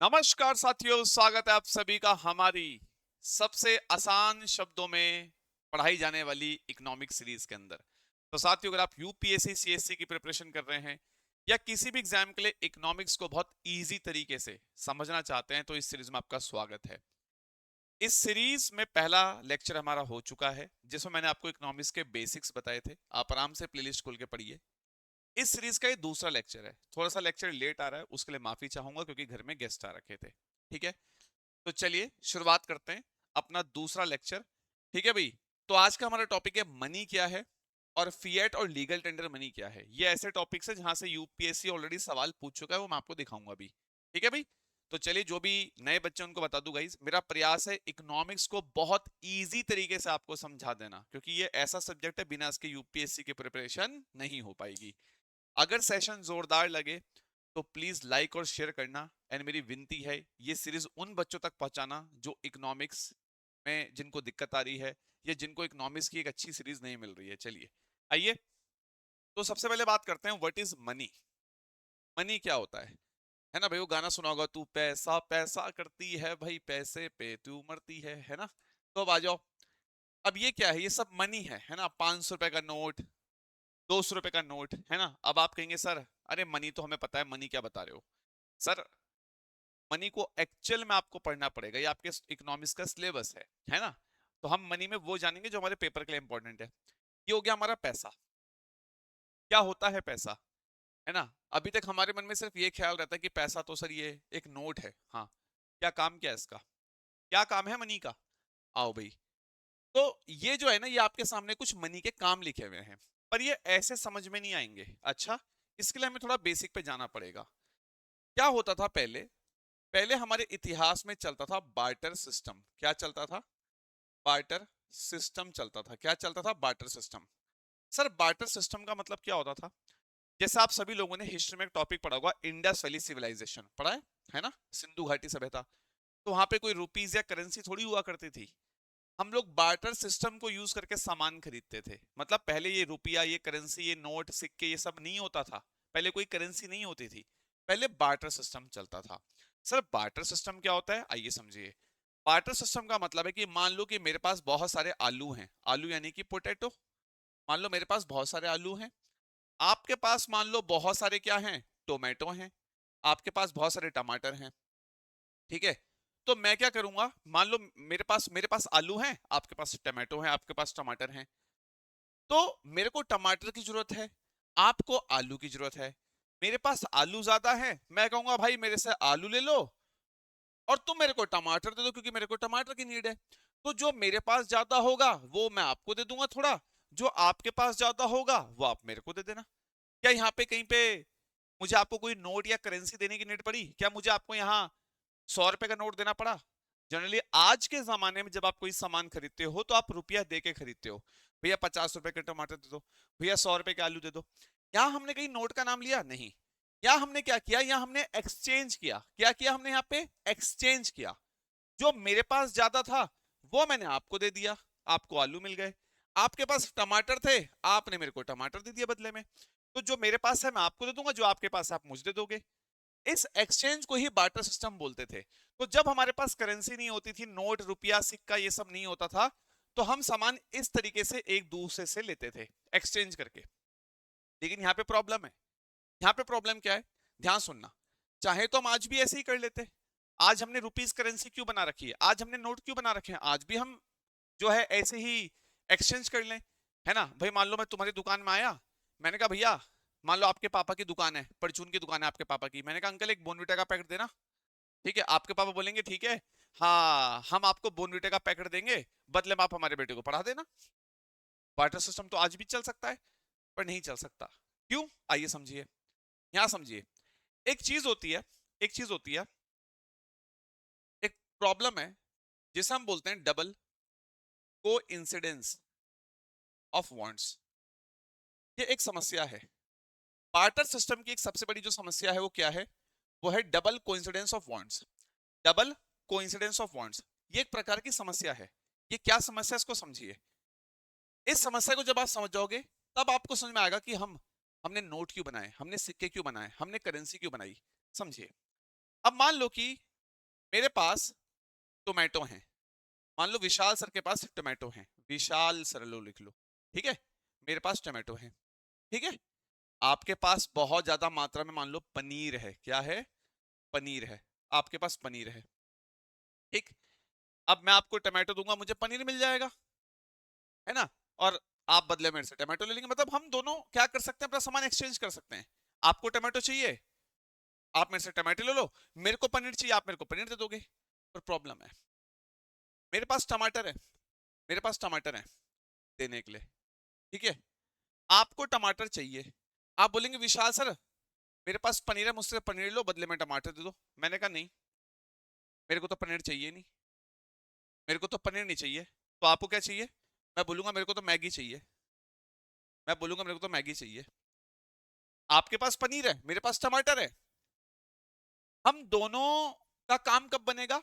नमस्कार साथियों, स्वागत है आप सभी का हमारी सबसे आसान शब्दों में पढ़ाई जाने वाली इकोनॉमिक सीरीज के अंदर। तो साथियों, अगर आप यूपीएससी सीएससी की प्रिपरेशन कर रहे हैं या किसी भी एग्जाम के लिए इकोनॉमिक्स को बहुत इजी तरीके से समझना चाहते हैं तो इस सीरीज में आपका स्वागत है। इस सीरीज में पहला लेक्चर हमारा हो चुका है जिसमें मैंने आपको इकोनॉमिक्स के बेसिक्स बताए थे। आप आराम से प्लेलिस्ट खोल के पढ़िए। इस सीरीज का ये दूसरा लेक्चर है। थोड़ा सा लेक्चर लेट आ रहा है, उसके लिए माफी चाहूंगा क्योंकि घर में गेस्ट आ रखे थे। ठीक है, तो चलिए शुरुआत करते हैं अपना दूसरा लेक्चर। ठीक है भाई। तो आज का हमारा टॉपिक है मनी क्या है और फिएट और लीगल टेंडर मनी क्या है। ये ऐसे टॉपिक्स है जहां से यूपीएससी ऑलरेडी सवाल पूछ चुका है, वो मैं आपको दिखाऊंगा अभी। ठीक है भाई। तो चलिए, जो भी नए बच्चे उनको बता दूं गाइस, मेरा प्रयास है इकोनॉमिक्स को बहुत इजी तरीके से आपको समझा देना, क्योंकि ये ऐसा सब्जेक्ट है बिना इसके यूपीएससी की प्रिपरेशन नहीं हो पाएगी। अगर सेशन जोरदार लगे तो प्लीज लाइक और शेयर करना। एंड मेरी विनती है, ये सीरीज उन बच्चों तक पहुंचाना जो इकोनॉमिक्स में जिनको दिक्कत आ रही है या जिनको इकोनॉमिक्स की एक अच्छी सीरीज नहीं मिल रही है। चलिए आइए, तो सबसे पहले बात करते हैं व्हाट इज मनी। मनी क्या होता है ना भाई? वो गाना सुना होगा, तू पैसा पैसा करती है भाई, पैसे पे तू मरती है ना? तो अब आ जाओ, अब ये क्या है? ये सब मनी है ना? 500 रुपए का नोट, 200 रुपए का नोट, है ना? अब आप कहेंगे सर, अरे मनी तो हमें पता है, मनी क्या बता रहे हो सर? मनी को एक्चुअल में आपको पढ़ना पड़ेगा, ये आपके इकोनॉमिक्स का सिलेबस है ना? तो हम मनी में वो जानेंगे जो हमारे पेपर के लिए इंपॉर्टेंट है। ये हो गया हमारा पैसा। क्या होता है पैसा, है ना? अभी तक हमारे मन में सिर्फ ये ख्याल रहता है कि पैसा तो सर ये एक नोट है। हाँ, क्या काम क्या है इसका? क्या काम है मनी का? आओ भाई। तो ये जो है ना, ये आपके सामने कुछ मनी के काम लिखे हुए हैं, पर ये ऐसे समझ में नहीं आएंगे। अच्छा, इसके लिए हमें थोड़ा बेसिक पे जाना पड़ेगा। क्या होता था पहले? पहले हमारे इतिहास में चलता था बार्टर सिस्टम। क्या चलता था? बार्टर सिस्टम चलता था। क्या चलता था? Barter system. Sir, barter system का मतलब क्या होता था? जैसे आप सभी लोगों ने हिस्ट्री में एक टॉपिक पढ़ा होगा, इंडस वैली सिविलाइजेशन पढ़ा है ना? सिंधु घाटी सभ्यता। तो वहां पे कोई रुपीज या करेंसी थोड़ी हुआ करती थी। हम लोग बार्टर सिस्टम को यूज करके सामान खरीदते थे। मतलब पहले ये रुपया, ये करेंसी, ये नोट, सिक्के, ये सब नहीं होता था। पहले कोई करेंसी नहीं होती थी। पहले बार्टर सिस्टम चलता था। सर, बार्टर सिस्टम क्या होता है, आइए समझिए। बार्टर सिस्टम का मतलब है कि मान लो कि मेरे पास बहुत सारे आलू हैं। आलू यानी कि पोटैटो। मान लो मेरे पास बहुत सारे आलू हैं। आपके पास मान लो बहुत सारे क्या हैं? टोमेटो हैं। आपके पास बहुत सारे टमाटर हैं। ठीक है। तो मैं क्या करूंगा, मान लो मेरे पास आलू हैं, आपके पास टमाटो हैं, आपके पास टमाटर हैं। तो मेरे को टमाटर की जरूरत है, आपको आलू की जरूरत है। मेरे पास आलू ज्यादा है, मैं कहूंगा भाई मेरे से आलू ले लो और तुम मेरे को टमाटर दे दो, क्योंकि मेरे को टमाटर की नीड है। तो जो मेरे पास ज्यादा होगा वो मैं आपको दे दूंगा थोड़ा, जो आपके पास ज्यादा होगा वो आप मेरे को दे देना। क्या यहाँ पे कहीं पे मुझे आपको कोई नोट या करेंसी देने की नीड पड़ी? क्या मुझे आपको यहाँ 100 रुपए का नोट देना पड़ा? जनरली आज के जमाने में जब आप कोई सामान खरीदते हो तो आप रुपया दे के खरीदते हो। भैया 50 रुपए के टमाटर दे दो, भैया 100 रुपए के आलू दे दो। यहाँ हमने कहीं नोट का नाम लिया नहीं। यहाँ हमने क्या किया? यहाँ हमने एक्सचेंज किया। क्या किया हमने? यहाँ पे एक्सचेंज किया। जो मेरे पास ज्यादा था वो मैंने आपको दे दिया, आपको आलू मिल गए। आपके पास टमाटर थे, आपने मेरे को टमाटर दे दिया बदले में। तो जो मेरे पास है मैं आपको दे दूंगा, जो आपके पास है आप मुझे दे दोगे। इस एक्सचेंज को ही बार्टर सिस्टम बोलते थे। तो जब हमारे पास करेंसी नहीं होती थी, नोट, रुपया, सिक्का, ये सब नहीं होता था, तो हम सामान इस तरीके से एक दूसरे से लेते थे, एक्सचेंज करके। लेकिन यहाँ पे प्रॉब्लम है। यहाँ पे प्रॉब्लम क्या है? ध्यान सुनना। चाहे तो हम आज भी ऐसे ही कर लेते। आज हमने रुपीज करेंसी क्यों बना रखी है? आज हमने नोट क्यों बना रखे हैं? आज भी हम जो है ऐसे ही एक्सचेंज कर लें, है ना भाई? मान लो मैं तुम्हारी दुकान में आया, मैंने कहा भैया, मान लो आपके पापा की दुकान है, परचून की दुकान है आपके पापा की, मैंने कहा अंकल एक बोनविटा का पैकेट देना। ठीक है, आपके पापा बोलेंगे ठीक है, हाँ हम आपको बोनविटा का पैकेट देंगे, बदले में आप हमारे बेटे को पढ़ा देना। बार्टर सिस्टम तो आज भी चल सकता है, पर नहीं चल सकता। क्यों? आइए समझिए। यहां समझिए। एक चीज होती है, एक चीज होती है, एक प्रॉब्लम है जिसे हम बोलते हैं डबल को इंसिडेंस ऑफ वांट्स। ये एक समस्या है। बार्टर सिस्टम की एक सबसे बड़ी जो समस्या है वो क्या है? वो है double coincidence of wants. Double coincidence of wants, ये एक प्रकार की समस्या है। ये क्या समस्या है, इसको समझिए। इस समस्या को जब आप समझ जाओगे तब आपको समझ में आएगा कि हमने नोट क्यों बनाए, हमने सिक्के क्यों बनाए, हमने करेंसी क्यों बनाई। समझिए। अब मान लो कि मेरे पास टोमेटो हैं, मान लो विशाल सर के पास एक टोमेटो है, विशाल सर लो लिख लो, ठीक है, मेरे पास टोमेटो है, ठीक है। आपके पास बहुत ज्यादा मात्रा में मान लो पनीर है, क्या है, पनीर है, आपके पास पनीर है, ठीक। अब मैं आपको टोमेटो दूंगा, मुझे पनीर मिल जाएगा, है ना, और आप बदले मेरे से टोमेटो ले लेंगे, मतलब हम दोनों क्या कर सकते हैं, अपना सामान एक्सचेंज कर सकते हैं। आपको टोमेटो चाहिए, आप मेरे से टोमेटो ले लो, मेरे को पनीर चाहिए, आप मेरे को पनीर दे दोगे। पर प्रॉब्लम है, मेरे पास टमाटर है, मेरे पास टमाटर है देने के लिए, ठीक है, आपको टमाटर चाहिए, आप बोलेंगे विशाल सर मेरे पास पनीर है, मुझसे पनीर लो, बदले में टमाटर दे दो। मैंने कहा नहीं, मेरे को तो पनीर चाहिए नहीं, मेरे को तो पनीर नहीं चाहिए, तो आपको क्या चाहिए, मैं बोलूंगा मेरे को तो मैगी चाहिए, मैं बोलूंगा मेरे को तो मैगी चाहिए। आपके पास पनीर है, मेरे पास टमाटर है, हम दोनों का काम कब बनेगा,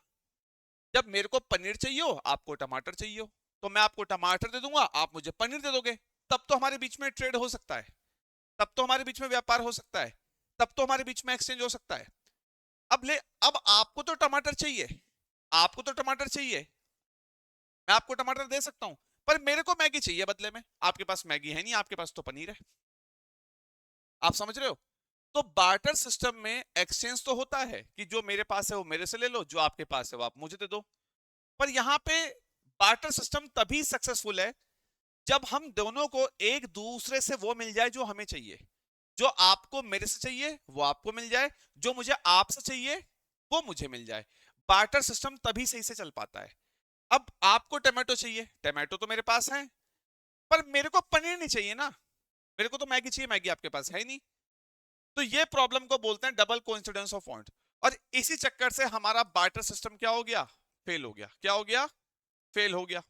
जब मेरे को पनीर चाहिए हो, आपको टमाटर चाहिए हो, तो मैं आपको टमाटर दे दूंगा, आप मुझे पनीर दे दोगे, तब तो हमारे बीच में ट्रेड हो सकता है, तब तो हमारे बीच में व्यापार हो सकता है, तब तो हमारे बीच में एक्सचेंज हो सकता है। अब आपको तो टमाटर चाहिए, आपको तो टमाटर चाहिए, मैं आपको टमाटर दे सकता हूं, पर मेरे को मैगी चाहिए बदले में, आपके पास मैगी है नहीं, आपके पास तो पनीर है। आप समझ रहे हो, तो बार्टर सिस्टम में एक्सचेंज तो होता है कि जो मेरे पास है वो मेरे से ले लो, जो आपके पास है वो आप मुझे दे दो। पर यहां पे बार्टर सिस्टम तभी सक्सेसफुल है जब हम दोनों को एक दूसरे से वो मिल जाए जो हमें चाहिए, जो आपको मेरे से चाहिए वो आपको मिल जाए, जो मुझे आपसे चाहिए वो मुझे मिल जाए, बार्टर सिस्टम तभी सही से चल पाता है। अब आपको टमाटो चाहिए, टमाटो तो मेरे पास है, पर मेरे को पनीर नहीं चाहिए ना, मेरे को तो मैगी चाहिए, मैगी आपके पास है ही नहीं। तो ये प्रॉब्लम को बोलते हैं डबल कोइंसिडेंस ऑफ वांट, और इसी चक्कर से हमारा बार्टर सिस्टम क्या हो गया, फेल हो गया, क्या हो गया, फेल हो गया।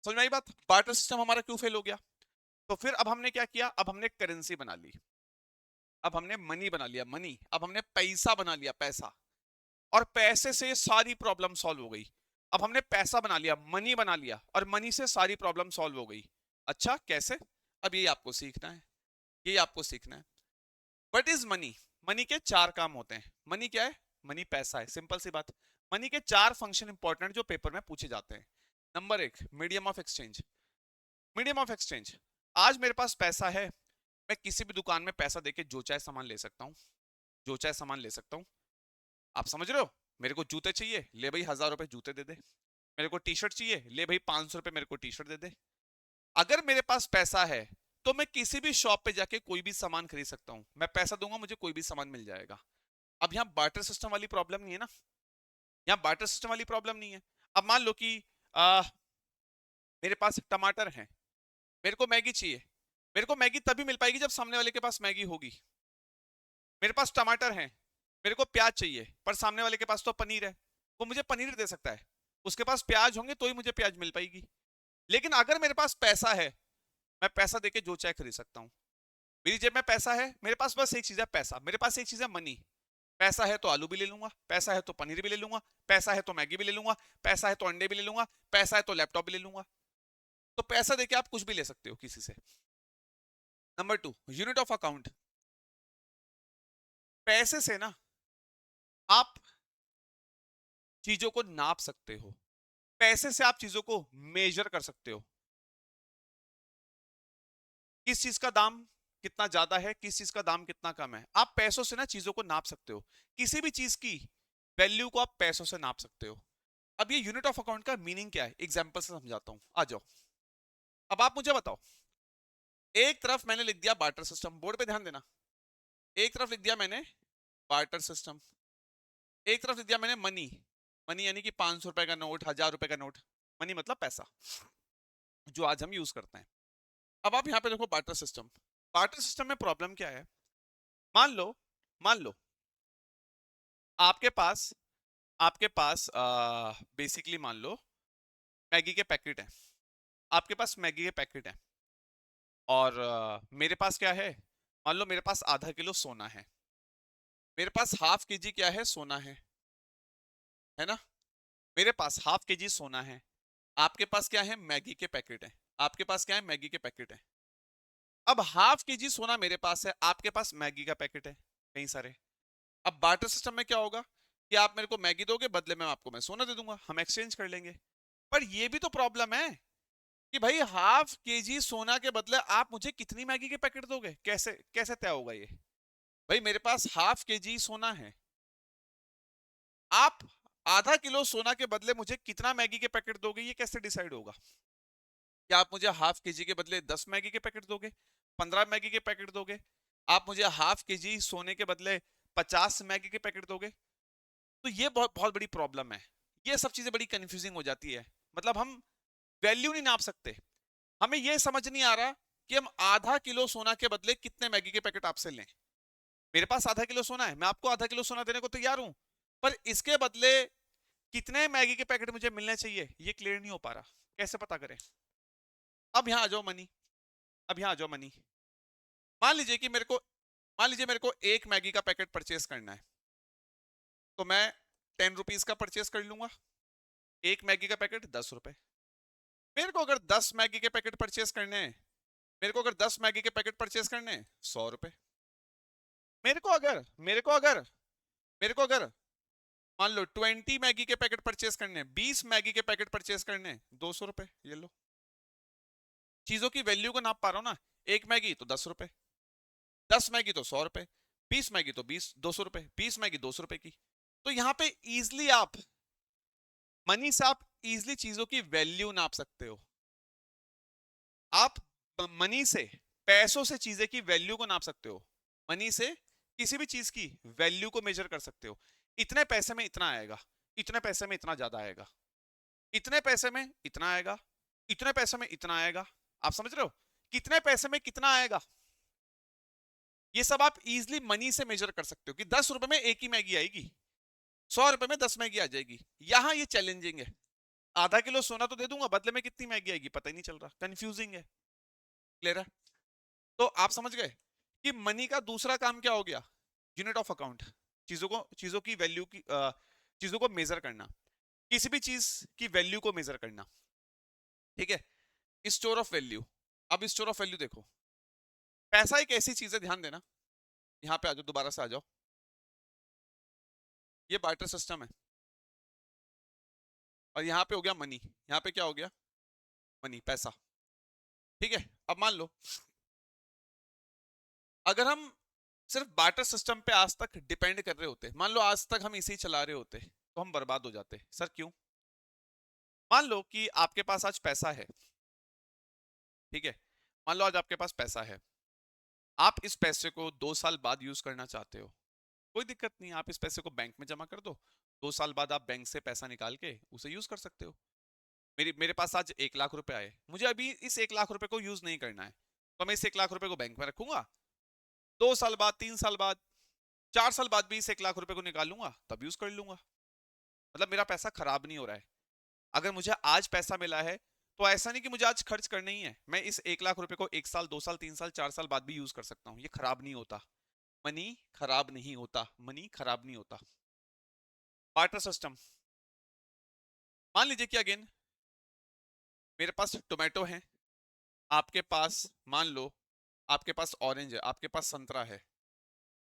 समझ में आई बात, बार्टर सिस्टम हमारा क्यों फेल हो गया। तो फिर अब हमने क्या किया, अब हमने करेंसी बना ली, अब हमने मनी बना लिया, मनी, अब हमने पैसा बना लिया, पैसा, और पैसे से सारी प्रॉब्लम सॉल्व हो गई। अब हमने पैसा बना लिया, मनी बना लिया, और मनी से सारी प्रॉब्लम सॉल्व हो गई। अच्छा कैसे, अब ये आपको सीखना है, ये आपको सीखना है। व्हाट इज मनी, मनी के चार काम होते हैं। मनी क्या है, मनी पैसा है, सिंपल सी बात। मनी के चार फंक्शन इंपॉर्टेंट जो पेपर में पूछे जाते हैं। नंबर एक, medium of exchange, medium of exchange. आज मेरे पास पैसा है, मैं किसी भी दुकान में पैसा देके जो चाहे सामान ले सकता हूँ, जो चाहे सामान ले सकता हूँ। आप समझ रहे हो, मेरे को जूते चाहिए, ले भाई 1000 रुपए जूते दे दे, मेरे को टी शर्ट चाहिए, ले भाई 500 रुपए मेरे को टी शर्ट दे दे। अगर मेरे पास पैसा है तो मैं किसी भी शॉप पे जाके कोई भी सामान खरीद सकता हूँ, मैं पैसा दूंगा मुझे कोई भी सामान मिल जाएगा। अब यहाँ बार्टर सिस्टम वाली प्रॉब्लम नहीं है ना, यहाँ बार्टर सिस्टम वाली प्रॉब्लम नहीं है। अब मान लो कि आ, मेरे पास टमाटर है, मेरे को मैगी चाहिए, मेरे को मैगी तभी मिल पाएगी जब सामने वाले के पास मैगी होगी। मेरे पास टमाटर है, मेरे को प्याज चाहिए, पर सामने वाले के पास तो पनीर है, वो मुझे पनीर दे सकता है, उसके पास प्याज होंगे तो ही मुझे प्याज मिल पाएगी। लेकिन अगर मेरे पास पैसा है, मैं पैसा देके जो चाहे खरीद सकता हूँ, मेरी जेब में पैसा है, मेरे पास बस एक चीज है पैसा, मेरे पास एक चीज है मनी। पैसा है तो आलू भी ले लूंगा, पैसा है तो पनीर भी ले लूंगा, पैसा है तो मैगी भी ले लूंगा, पैसा है तो अंडे भी ले लूंगा, पैसा है तो लैपटॉप भी ले लूंगा। तो पैसा देके आप कुछ भी ले सकते हो किसी से। Number two, unit of account. पैसे से ना आप चीजों को नाप सकते हो, पैसे से आप चीजों को मेजर कर सकते हो, किस चीज का दाम कितना ज्यादा है, किस चीज का दाम कितना कम है, आप पैसों से ना चीजों को नाप सकते हो, किसी भी चीज की वैल्यू को आप पैसों से नाप सकते हो। अब ये यूनिट ऑफ अकाउंट का मीनिंग क्या है, एग्जांपल से समझाता हूं, आ जाओ। अब आप मुझे बताओ, एक तरफ मैंने लिख दिया बार्टर सिस्टम, बोर्ड पे ध्यान देना, एक तरफ लिख दिया मैंने बार्टर सिस्टम, एक तरफ लिख दिया मैंने मनी, मनी यानी कि 500 रुपए का नोट, 1000 रुपए का नोट, मनी मतलब पैसा जो आज हम यूज करते हैं। अब आप यहाँ पे देखो बार्टर सिस्टम, बार्टर सिस्टम में प्रॉब्लम क्या है, मान लो, मान लो आपके पास, आपके पास बेसिकली मान लो मैगी के पैकेट है, आपके पास मैगी के पैकेट है, और मेरे पास क्या है, मान लो मेरे पास आधा किलो सोना है, मेरे पास हाफ केजी क्या है, सोना है ना, मेरे पास हाफ केजी सोना है, आपके पास क्या है, मैगी के पैकेट है, आपके पास क्या है, मैगी के पैकेट है। अब हाफ केजी सोना मेरे पास है, आपके पास मैगी का पैकेट है कई सारे, अब बार्टर सिस्टम में क्या होगा कि आप मेरे को मैगी दोगे, बदले में आपको मैं सोना दे दूंगा, हम एक्सचेंज कर लेंगे। पर ये भी तो प्रॉब्लम है कि भाई हाफ केजी सोना के बदले आप मुझे कितनी मैगी के पैकेट दोगे, कैसे कैसे तय होगा ये? भाई मेरे पास हाफ केजी सोना है, आप आधा किलो सोना के बदले मुझे कितना मैगी के पैकेट दोगे, ये कैसे डिसाइड होगा? क्या आप मुझे हाफ केजी के बदले 10 मैगी के पैकेट दोगे, 15 मैगी के पैकेट दोगे? आप मुझे हाफ केजी सोने के बदले 50 मैगी के पैकेट दोगे? तो ये बहुत बहुत बड़ी प्रॉब्लम है। ये सब चीजें बड़ी कंफ्यूजिंग हो जाती है। मतलब हम वैल्यू नहीं नाप सकते। हमें ये समझ नहीं आ रहा कि हम आधा किलो सोना के बदले कितने मैगी के पैकेट आपसे लें। मेरे पास आधा किलो सोना है, मैं आपको आधा किलो सोना देने को तैयार हूं, पर इसके बदले कितने मैगी के पैकेट मुझे मिलने चाहिए, ये क्लियर नहीं हो पा रहा। कैसे पता करें? अब यहां आ जाओ मनी। अब यहां आ जाओ मनी। मान लीजिए कि मेरे को एक मैगी का पैकेट परचेस करना है, तो मैं 10 रुपीज का परचेस कर लूंगा। एक मैगी का पैकेट 10 रुपए। मेरे को अगर 10 मैगी के पैकेट परचेस करने हैं, मेरे को अगर 10 मैगी के पैकेट परचेस करने हैं, 100 रुपए। मेरे को अगर मान लो 20 मैगी के पैकेट परचेस करने हैं, 20 मैगी के पैकेट परचेस करने हैं, 200 रुपए। ये लो, चीजों की वैल्यू को नाप पा रहा हूं ना। एक मैगी तो 10 रुपए, 10 मैगी तो 100 रुपए, 20 मैगी तो 200 रुपए, 20 मैगी 200 रुपए की। तो यहां पे इजिली आप मनी से आप इजिली चीजों की वैल्यू नाप सकते हो। आप मनी से, पैसों से चीजें की वैल्यू को नाप सकते हो। मनी से किसी भी चीज की वैल्यू को मेजर कर सकते हो। इतने पैसे में इतना आएगा, इतने पैसे में इतना ज्यादा आएगा, इतने पैसे में इतना आएगा, इतने पैसे में इतना आएगा। आप समझ रहे हो? कितने पैसे में कितना आएगा, ये सब आप इजिली मनी से मेजर कर सकते हो कि 10 रुपए में एक ही मैगी आएगी, 100 रुपए में 10 मैगी आ जाएगी। यहां ये चैलेंजिंग है। आधा किलो सोना तो दे दूंगा, बदले में कितनी मैगी आएगी पता ही नहीं चल रहा, कंफ्यूजिंग है। क्लियर है? तो आप समझ गए कि मनी का दूसरा काम क्या हो गया? Unit of account. चीजों की वैल्यू की चीजों को मेजर करना, किसी भी चीज की वैल्यू को मेजर करना। ठीक है? Store of value. अब स्टोर ऑफ वैल्यू देखो, पैसा एक ऐसी चीज है, ध्यान देना। यहां पे आ जाओ, दोबारा से आ जाओ। ये बार्टर सिस्टम है और यहां पे हो गया मनी। यहां पे क्या हो गया? मनी, पैसा। ठीक है? अब मान लो अगर हम सिर्फ बार्टर सिस्टम पे आज तक डिपेंड कर रहे होते, मान लो आज तक हम इसे ही चला रहे होते, तो हम बर्बाद हो जाते। सर क्यों? मान लो कि आपके पास आज पैसा है। ठीक है? मान लो आज आपके पास पैसा है, आप इस पैसे को 2 साल बाद यूज करना चाहते हो, कोई दिक्कत नहीं, आप इस पैसे को बैंक में जमा कर दो। 2 साल बाद आप बैंक से पैसा निकाल के उसे यूज कर सकते हो। मेरे पास आज 1 लाख रुपए आए, मुझे अभी इस 1 लाख रुपए को यूज नहीं करना है, तो मैं इस 1 लाख रुपए को बैंक में रखूंगा। 2 साल बाद, 3 साल बाद, 4 साल बाद भी इस 1 लाख रुपए को निकालूंगा, तब यूज कर लूंगा। मतलब मेरा पैसा खराब नहीं हो रहा है। अगर मुझे आज पैसा मिला है, तो ऐसा नहीं कि मुझे आज खर्च करना ही है, मैं इस 1 लाख रुपए को 1 साल, 2 साल, 3 साल, 4 साल बाद भी यूज कर सकता हूँ। ये खराब नहीं होता। मनी खराब नहीं होता। मनी खराब नहीं होता। Barter system. मान लीजिए कि अगेन मेरे पास टोमेटो है, आपके पास मान लो आपके पास ऑरेंज है, आपके पास संतरा है।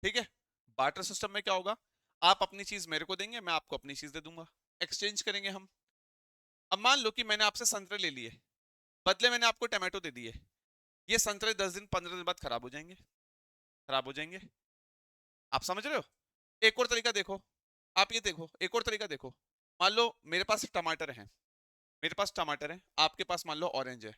ठीक है? बार्टर सिस्टम में क्या होगा? आप अपनी चीज मेरे को देंगे, मैं आपको अपनी चीज दे दूंगा, एक्सचेंज करेंगे हम। अब मान लो कि मैंने आपसे संतरे ले लिए, बदले मैंने आपको टमाटो दे दिए। ये संतरे 10 दिन 15 दिन बाद खराब हो जाएंगे, खराब हो जाएंगे। आप समझ रहे हो? एक और तरीका देखो, आप ये देखो, एक और तरीका देखो। मान लो मेरे पास टमाटर है, मेरे पास टमाटर है, आपके पास मान लो ऑरेंज है।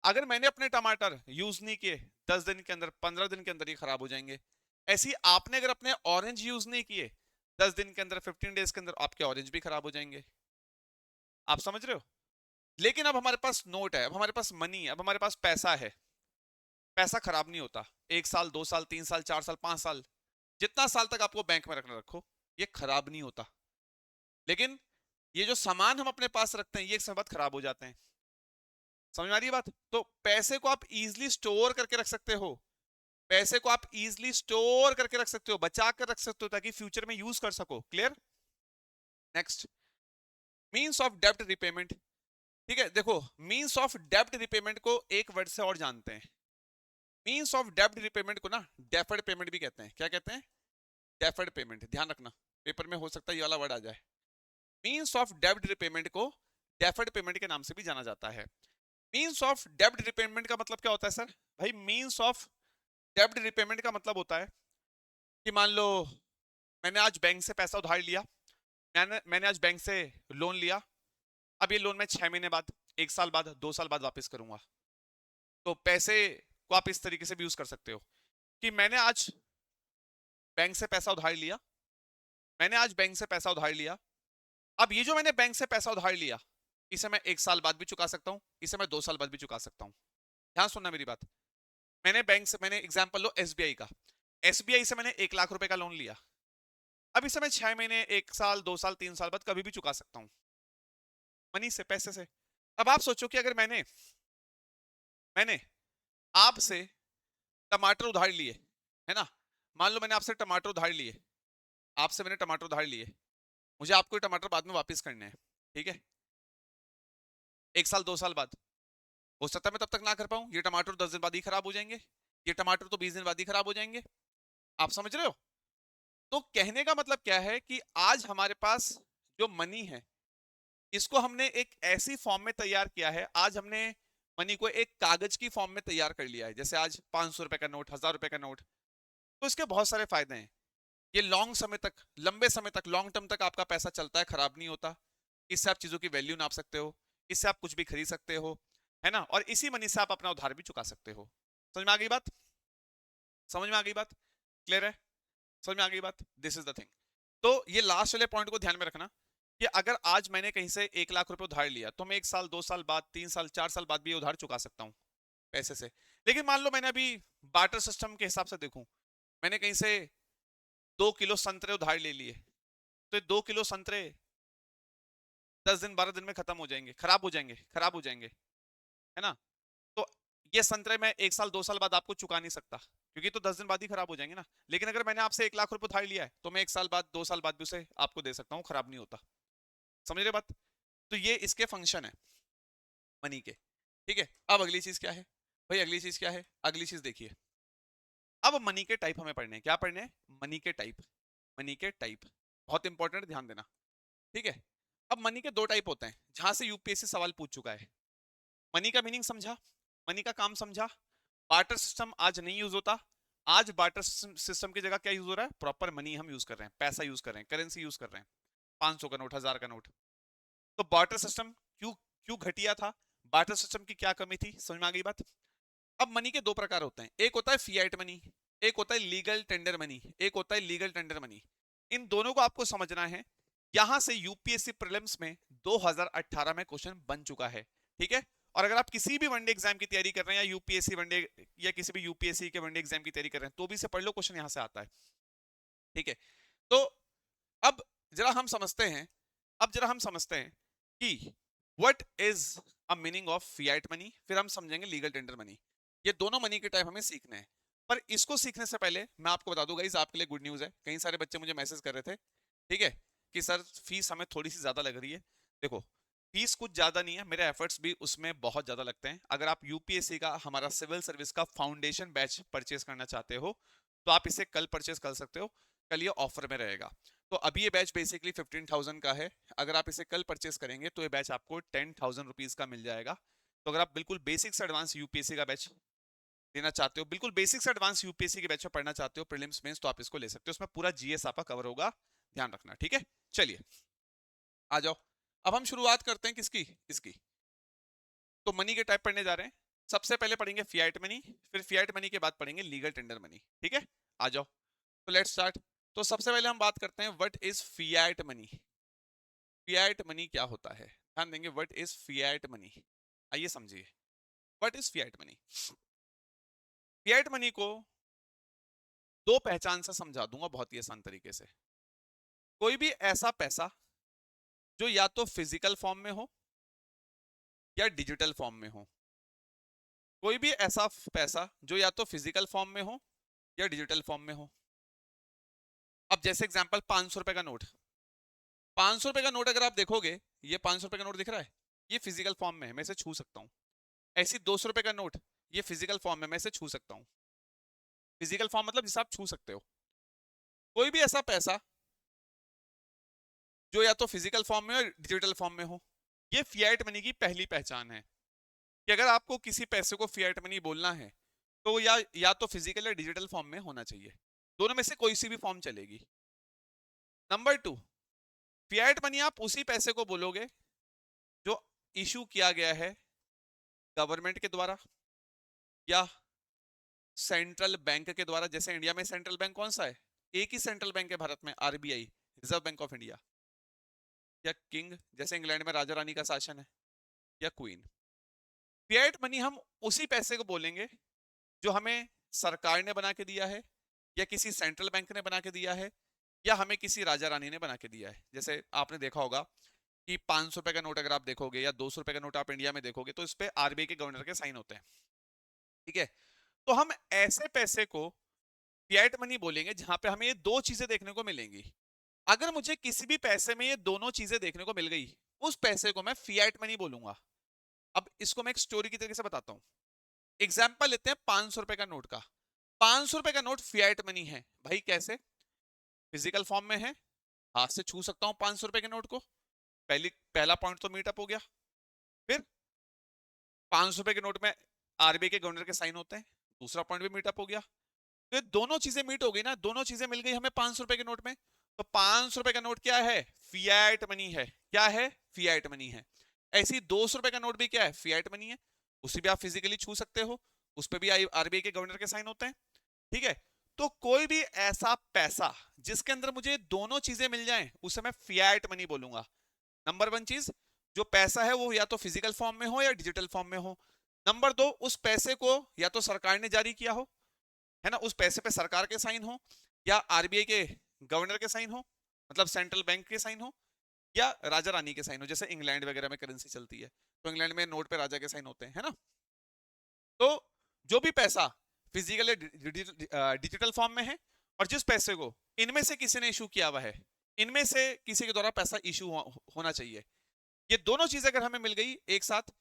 अगर मैंने अपने टमाटर यूज नहीं किए, 10 दिन के अंदर, 15 दिन के अंदर ये खराब हो जाएंगे। ऐसे ही आपने अगर अपने ऑरेंज यूज नहीं किए, 10 दिन के अंदर, 15 डेज के अंदर आपके ऑरेंज भी खराब हो जाएंगे। आप समझ रहे हो? लेकिन अब हमारे पास नोट है, अब हमारे पास मनी है, अब हमारे पास पैसा है। पैसा खराब नहीं होता। 1 साल, 2 साल, 3 साल, 4 साल, 5 साल, जितना साल तक आपको बैंक में रखना रखो, ये खराब नहीं होता। लेकिन ये जो सामान हम अपने पास रखते हैं, ये एक समय बाद खराब हो जाते हैं। समझ में आ रही है बात? तो पैसे को आप इजिली स्टोर करके रख सकते हो, पैसे को आप इजिली स्टोर करके रख सकते हो, बचा कर रख सकते हो, ताकि फ्यूचर में यूज कर सको। क्लियर? नेक्स्ट, मीन्स ऑफ डेब्ट रिपेमेंट। ठीक है? देखो, मीन्स ऑफ डेब्ट रिपेमेंट को एक वर्ड से और जानते हैं। मीन्स ऑफ डेब्ट रिपेमेंट को ना डेफर्ड पेमेंट भी कहते हैं। क्या कहते हैं? डेफर्ड पेमेंट, ध्यान रखना पेपर में हो सकता है ये वाला वर्ड आ जाए। मीन्स ऑफ डेब्ट रिपेमेंट को डेफर्ड पेमेंट के नाम से भी जाना जाता है। मीन्स ऑफ डेब्ट रिपेमेंट का मतलब क्या होता है सर? भाई मीन्स ऑफ डेब्ट रिपेमेंट का मतलब होता है कि मान लो मैंने आज बैंक से पैसा उधार लिया, मैंने आज बैंक से लोन लिया। अब ये लोन मैं 6 महीने बाद, 1 साल बाद, 2 साल बाद वापस करूंगा। तो पैसे को आप इस तरीके से भी यूज कर सकते हो कि मैंने आज बैंक से पैसा उधार लिया, मैंने आज बैंक से पैसा उधार लिया। अब ये जो मैंने बैंक से पैसा उधार लिया, इसे मैं 1 साल बाद भी चुका सकता हूं, इसे मैं 2 साल बाद भी चुका सकता हूं। ध्यान सुनना मेरी बात। मैंने बैंक से, मैंने एग्जांपल लो एसबीआई का, एसबीआई से मैंने 1 लाख रुपए का लोन लिया। अब इसे मैं 6 महीने, 1 साल, 2 साल, 3 साल बाद कभी भी चुका सकता हूं, मनी से, पैसे से। अब आप सोचो कि अगर मैंने मैंने आपसे टमाटर उधार लिए, है ना, मान लो मैंने आपसे टमाटर उधार लिए, आपसे मैंने टमाटर उधार लिए, मुझे आपको ये टमाटर बाद में वापस करने हैं, ठीक है, 1 साल 2 साल बाद। हो सकता है मैं तब तक ना कर पाऊं, ये टमाटर 10 दिन बाद ही खराब हो जाएंगे, ये टमाटर तो 20 दिन बाद ही खराब हो जाएंगे। आप समझ रहे हो? तो कहने का मतलब क्या है कि आज हमारे पास जो मनी है, इसको हमने एक ऐसी फॉर्म में तैयार किया है, आज हमने मनी को एक कागज की फॉर्म में तैयार कर लिया है। जैसे आज 500 रुपए का नोट, 1000 रुपए का नोट, तो इसके बहुत सारे फायदे हैं। ये लॉन्ग समय तक, लंबे समय तक, लॉन्ग टर्म तक आपका पैसा चलता है, खराब नहीं होता। इससे आप चीजों की वैल्यू नाप सकते हो, इससे आप कुछ भी खरीद सकते हो, है ना, और इसी मनी से आप अपना उधार भी चुका सकते हो। समझ में आ गई बात? समझ में आ गई बात? क्लियर है? समझ में आ गई बात? This is the thing. तो ये लास्ट वाले पॉइंट को ध्यान में रखना कि अगर आज मैंने कहीं से 1 लाख रुपए उधार लिया, तो मैं 1 साल, 2 साल बाद, 3 साल, 4 साल बाद भी ये उधार चुका सकता हूँ पैसे से। लेकिन मान लो मैंने अभी बार्टर सिस्टम के हिसाब से देखूं, मैंने कहीं से 2 किलो संतरे उधार ले लिए, तो 2 किलो संतरे 10 दिन 12 दिन में खत्म हो जाएंगे, खराब हो जाएंगे, खराब हो जाएंगे, है ना। तो ये संतरे मैं 1 साल 2 साल बाद आपको चुका नहीं सकता, क्योंकि तो 10 दिन बाद ही खराब हो जाएंगे ना। लेकिन अगर मैंने आपसे 1 लाख रुपए उधार लिया है, तो मैं 1 साल बाद, 2 साल बाद भी उसे आपको दे सकता हूँ, खराब नहीं होता। समझ रहे बात? तो ये इसके फंक्शन है मनी के, ठीक है। अब अगली चीज क्या है भाई? अगली चीज क्या है? अगली चीज देखिए, अब मनी के टाइप हमें पढ़ने हैं। क्या पढ़ने हैं? मनी के टाइप। मनी के टाइप बहुत इंपॉर्टेंट, ध्यान देना, ठीक है। अब मनी के 2 टाइप होते हैं, जहां से यूपीएससी सवाल पूछ चुका है। मनी का मीनिंग समझा, मनी का काम समझा। बार्टर सिस्टम आज नहीं यूज होता। आज बार्टर सिस्टम की जगह क्या यूज हो रहा है? प्रॉपर मनी हम यूज कर रहे हैं, पैसा यूज कर रहे हैं, करेंसी यूज कर रहे हैं, 500 का नोट, 1000 का नोट। तो बार्टर सिस्टम क्यों क्यों घटिया था? बार्टर सिस्टम की क्या कमी थी? समझ में आ गई बात? अब मनी के 2 प्रकार होते हैं, एक होता है फियाट मनी, एक होता है लीगल टेंडर मनी, एक होता है लीगल टेंडर मनी। इन दोनों को आपको समझना है। यहां से यूपीएससी प्रीलिम्स में 2018 में क्वेश्चन बन चुका है, ठीक है। और अगर आप किसी भी वनडे एग्जाम की तैयारी कर रहे हैं, या यूपीएससी वनडे, या किसी भी यूपीएससी के वनडे एग्जाम की तैयारी कर रहे हैं, तो भी इसे पढ़ लो, क्वेश्चन यहां से आता है, ठीक है। तो अब जरा हम समझते हैं, अब जरा हम समझते हैं कि what is a meaning of Fiat money, फिर हम समझेंगे लीगल टेंडर मनी। ये दोनों मनी के टाइप हमें सीखने हैं। पर इसको सीखने से पहले मैं आपको बता दूं गाइस, आपके लिए गुड न्यूज है। कई सारे बच्चे मुझे मैसेज कर रहे थे, ठीक है, कि सर फीस हमें थोड़ी सी ज्यादा लग रही है। देखो, फीस कुछ ज्यादा नहीं है, मेरे एफर्ट्स भी उसमें बहुत ज्यादा लगते हैं। अगर आप यूपीएससी का, हमारा सिविल सर्विस का फाउंडेशन बैच परचेस करना चाहते हो, तो आप इसे कल परचेस कर सकते हो। कल ये ऑफर में रहेगा। तो अभी ये बैच बेसिकली 15,000 का है। अगर आप इसे कल परचेस करेंगे, तो ये बैच आपको 10,000 रुपीज का मिल जाएगा। तो अगर आप बिल्कुल बेसिक से एडवांस यूपीएससी का बैच लेना चाहते हो, बिल्कुल बेसिक से एडवांस यूपीएससी के बैच में पढ़ना चाहते हो, प्रीलिम्स मेंस, तो आप इसको ले सकते हो। उसमें पूरा जीएस आपका कवर होगा, ध्यान रखना, ठीक है। चलिए आ जाओ, अब हम शुरुआत करते हैं किसकी? इसकी। तो मनी के टाइप पढ़ने जा रहे हैं। सबसे पहले पढ़ेंगे फियाट मनी, फिर फियाट मनी के बाद पढ़ेंगे लीगल टेंडर मनी, ठीक है। आ जाओ, तो लेट्स स्टार्ट। तो सबसे पहले हम बात करते हैं what is Fiat money. Fiat money क्या होता है? ध्यान देंगे, व्हाट इज फियाट मनी, आइए समझिए what is Fiat money. Fiat money को 2 पहचान से समझा दूंगा बहुत ही आसान तरीके से। कोई भी ऐसा पैसा जो या तो फिजिकल फॉर्म में हो या डिजिटल फॉर्म में हो। कोई भी ऐसा पैसा जो या तो फिजिकल फॉर्म में हो या डिजिटल फॉर्म में हो। अब जैसे एग्जांपल 500 रुपए का नोट, 500 रुपए का नोट अगर आप देखोगे, ये 500 रुपए का नोट दिख रहा है, ये फिजिकल फॉर्म में है, मैं इसे छू सकता हूं। ऐसी 200 रुपए का नोट, ये फिजिकल फॉर्म में, मैं इसे छू सकता हूं। फिजिकल फॉर्म मतलब जिसे आप छू सकते हो। कोई भी ऐसा पैसा जो या तो फिजिकल फॉर्म में हो या डिजिटल फॉर्म में हो, ये फिएट मनी की पहली पहचान है कि अगर आपको किसी पैसे को फिएट मनी बोलना है तो वो या तो फिजिकल या डिजिटल फॉर्म में होना चाहिए, दोनों में से कोई सी भी फॉर्म चलेगी। नंबर 2, फिएट मनी आप उसी पैसे को बोलोगे जो इशू किया गया है गवर्नमेंट के द्वारा या सेंट्रल बैंक के द्वारा। जैसे इंडिया में सेंट्रल बैंक कौन सा है? एक ही सेंट्रल बैंक है भारत में, RBI, reserve bank of India. या किंग, जैसे इंग्लैंड में राजा रानी का शासन है, या क्वीन। फिएट मनी हम उसी पैसे को बोलेंगे जो हमें सरकार ने बना के दिया है, या किसी सेंट्रल बैंक ने बना के दिया है, या हमें किसी राजा रानी ने बना के दिया है। जैसे आपने देखा होगा कि 500 रुपए का नोट अगर आप देखोगे या 200 रुपए का नोट आप इंडिया में देखोगे तो इस पे आरबीआई के गवर्नर के साइन होते हैं, ठीक है। तो हम ऐसे पैसे को फिएट मनी बोलेंगे जहां पे हमें ये दो चीजें देखने को मिलेंगी। अगर मुझे किसी भी पैसे में ये दोनों चीजें देखने को मिल गई, उस पैसे को मैं फिएट मनी बोलूंगा। अब इसको मैं एक स्टोरी की तरीके से बताता हूं। एग्जाम्पल लेते हैं 500 रुपए का नोट का। 500 रुपए का नोट फिएट मनी है भाई। कैसे? फिजिकल फॉर्म में है, हाथ से छू सकता हूं 500 रुपए के नोट को। पहला पॉइंट तो मीटअप हो गया। फिर 500 रुपए के नोट में आरबीआई के गवर्नर के साइन होते हैं, दूसरा पॉइंट भी मीटअप हो गया। तो ये दोनों चीजें मीट हो गई ना, दोनों चीजें मिल गई हमें 500 रुपए के नोट में। तो 500 रुपए का नोट क्या है? फिएट मनी है। क्या है? फिएट मनी है। ऐसे ही 200 रुपए का नोट भी क्या है? फिएट मनी है। उसे भी आप फिजिकली छू सकते हो, उस पर भी आरबीआई के गवर्नर के साइन होते हैं, ठीक है। तो कोई भी ऐसा पैसा जिसके अंदर मुझे दोनों चीजें मिल जाएं उसे मैं फिएट मनी बोलूंगा। नंबर 1 चीज, जो पैसा है वो या तो फिजिकल फॉर्म में हो या डिजिटल फॉर्म में हो। नंबर 2, उस पैसे को या तो सरकार ने जारी किया हो, है ना, उस पैसे पे सरकार के साइन हो, या आरबीआई के गवर्नर के साइन हो, मतलब सेंट्रल बैंक के साइन हो, या राजा रानी के साइन हो। जैसे इंग्लैंड वगैरह में करेंसी चलती है तो इंग्लैंड में नोट पे राजा के साइन होते हैं, है ना। तो जो भी पैसा फिजिकल या डिजिटल फॉर्म में है और जिस पैसे को इनमें से किसी ने इशू किया हुआ है, इनमें से किसी के द्वारा पैसा इशू होना चाहिए। ये दोनों चीजें अगर हमें मिल गई एक साथ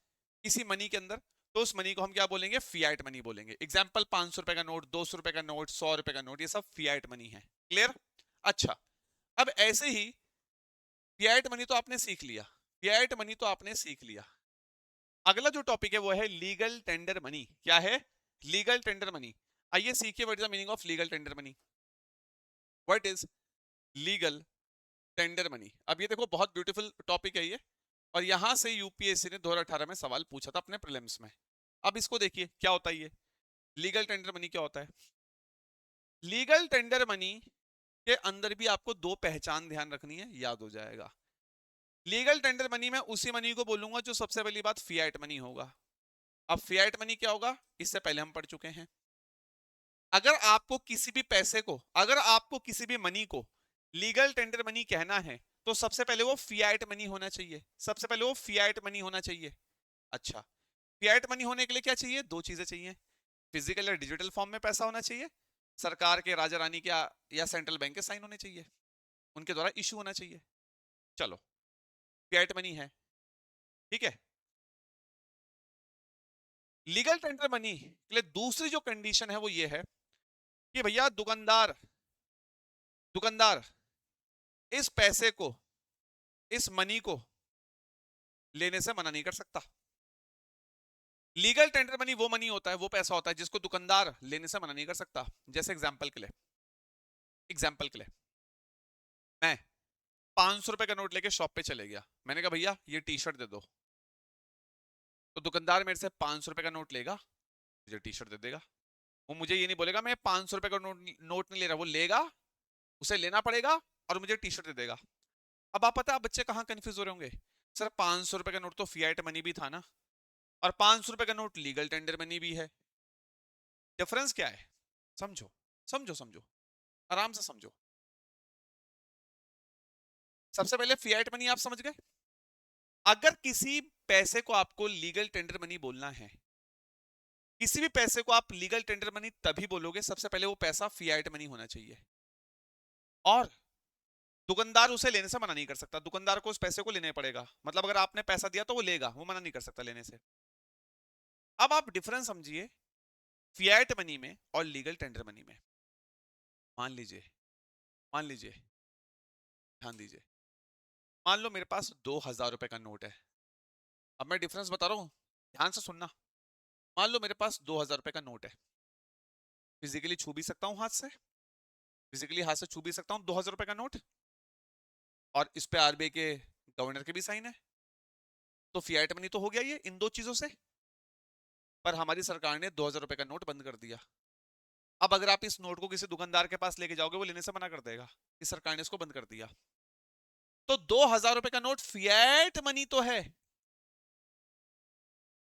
किसी मनी के अंदर, तो उस मनी को हम क्या बोलेंगे? फिएट मनी बोलेंगे। एग्जाम्पल 500 रुपए का नोट, 200 रुपए का नोट, 100 रुपए का नोट, ये सब फिएट मनी है। क्लियर? अच्छा, अब ऐसे ही फिएट मनी तो आपने सीख लिया, फिएट मनी तो आपने सीख लिया। अगला जो टॉपिक है वो है लीगल टेंडर मनी। क्या है? Legal tender money. आइए सीखिए what is the meaning of legal tender money. What is legal tender money? अब ये देखो बहुत ब्यूटीफुल टॉपिक है ये, और यहां से यूपीएससी ने 2018 में सवाल पूछा था अपने प्रीलिम्स में। अब इसको देखिए क्या होता है ये लीगल टेंडर मनी। क्या होता है लीगल टेंडर मनी? के अंदर भी आपको दो पहचान ध्यान रखनी है, याद हो जाएगा। लीगल टेंडर मनी में उसी मनी को बोलूंगा जो सबसे पहली बात फिएट मनी होगा। अब फिएट मनी क्या होगा इससे पहले हम पढ़ चुके हैं। अगर आपको किसी भी पैसे को, अगर आपको किसी भी मनी को लीगल टेंडर मनी कहना है तो सबसे पहले वो फिएट मनी होना चाहिए। सबसे पहले वो फिएट मनी होना चाहिए। अच्छा, फिएट मनी होने के लिए क्या चाहिए? दो चीजें चाहिए। फिजिकल या डिजिटल फॉर्म में पैसा होना चाहिए, सरकार के, राजा रानी के या सेंट्रल बैंक के साइन होने चाहिए, उनके द्वारा इशू होना चाहिए। चलो, फिएट मनी है, ठीक है। लीगल टेंडर मनी के लिए दूसरी जो कंडीशन है वो ये है कि भैया दुकानदार दुकानदार इस पैसे को, इस मनी को लेने से मना नहीं कर सकता। लीगल टेंडर मनी वो मनी होता है, वो पैसा होता है जिसको दुकानदार लेने से मना नहीं कर सकता। जैसे एग्जाम्पल के लिए मैं 500 रुपए का नोट लेके शॉप पे चले गया, मैंने कहा भैया ये टी शर्ट दे दो। तो दुकानदार मेरे से 500 रुपए का नोट लेगा, मुझे टी शर्ट दे देगा। वो मुझे ये नहीं बोलेगा मैं 500 रुपए का नोट नहीं ले रहा, वो लेगा, उसे लेना पड़ेगा और मुझे टी शर्ट दे देगा। अब आप पता है बच्चे कहाँ कंफ्यूज हो रहे होंगे, सर 500 रुपए का नोट तो फिएट मनी भी था ना, और 500 रुपए का नोट लीगल टेंडर मनी भी है, डिफरेंस क्या है? समझो समझो समझो, आराम से समझो। सबसे पहले फिएट मनी आप समझ गए। अगर किसी पैसे को आपको लीगल टेंडर मनी बोलना है, किसी भी पैसे को आप लीगल टेंडर मनी तभी बोलोगे सबसे पहले वो पैसा फिएट मनी होना चाहिए, और दुकानदार उसे लेने से मना नहीं कर सकता। दुकानदार को उस पैसे को लेने पड़ेगा, मतलब अगर आपने पैसा दिया तो वो लेगा, वो मना नहीं कर सकता लेने से। अब आप डिफरेंस समझिए फिएट मनी में और लीगल टेंडर मनी में। मान लीजिए मान लीजिए, ध्यान दीजिए, मान लो मेरे पास 2,000 रुपए का नोट है। अब मैं डिफरेंस बता रहा हूँ, ध्यान से सुनना। मान लो मेरे पास 2,000 रुपए का नोट है, फिजिकली छू भी सकता हूँ हाथ से, फिजिकली हाथ से छू भी सकता हूँ 2,000 रुपए का नोट, और इस पे आरबीआई के गवर्नर के भी साइन है, तो फिएट मनी तो हो गया ये इन दो चीजों से। पर हमारी सरकार ने 2,000 रुपए का नोट बंद कर दिया। अब अगर आप इस नोट को किसी दुकानदार के पास लेके जाओगे, वो लेने से मना कर देगा कि सरकार ने इसको बंद कर दिया। तो 2,000 रुपए का नोट फिएट मनी तो है,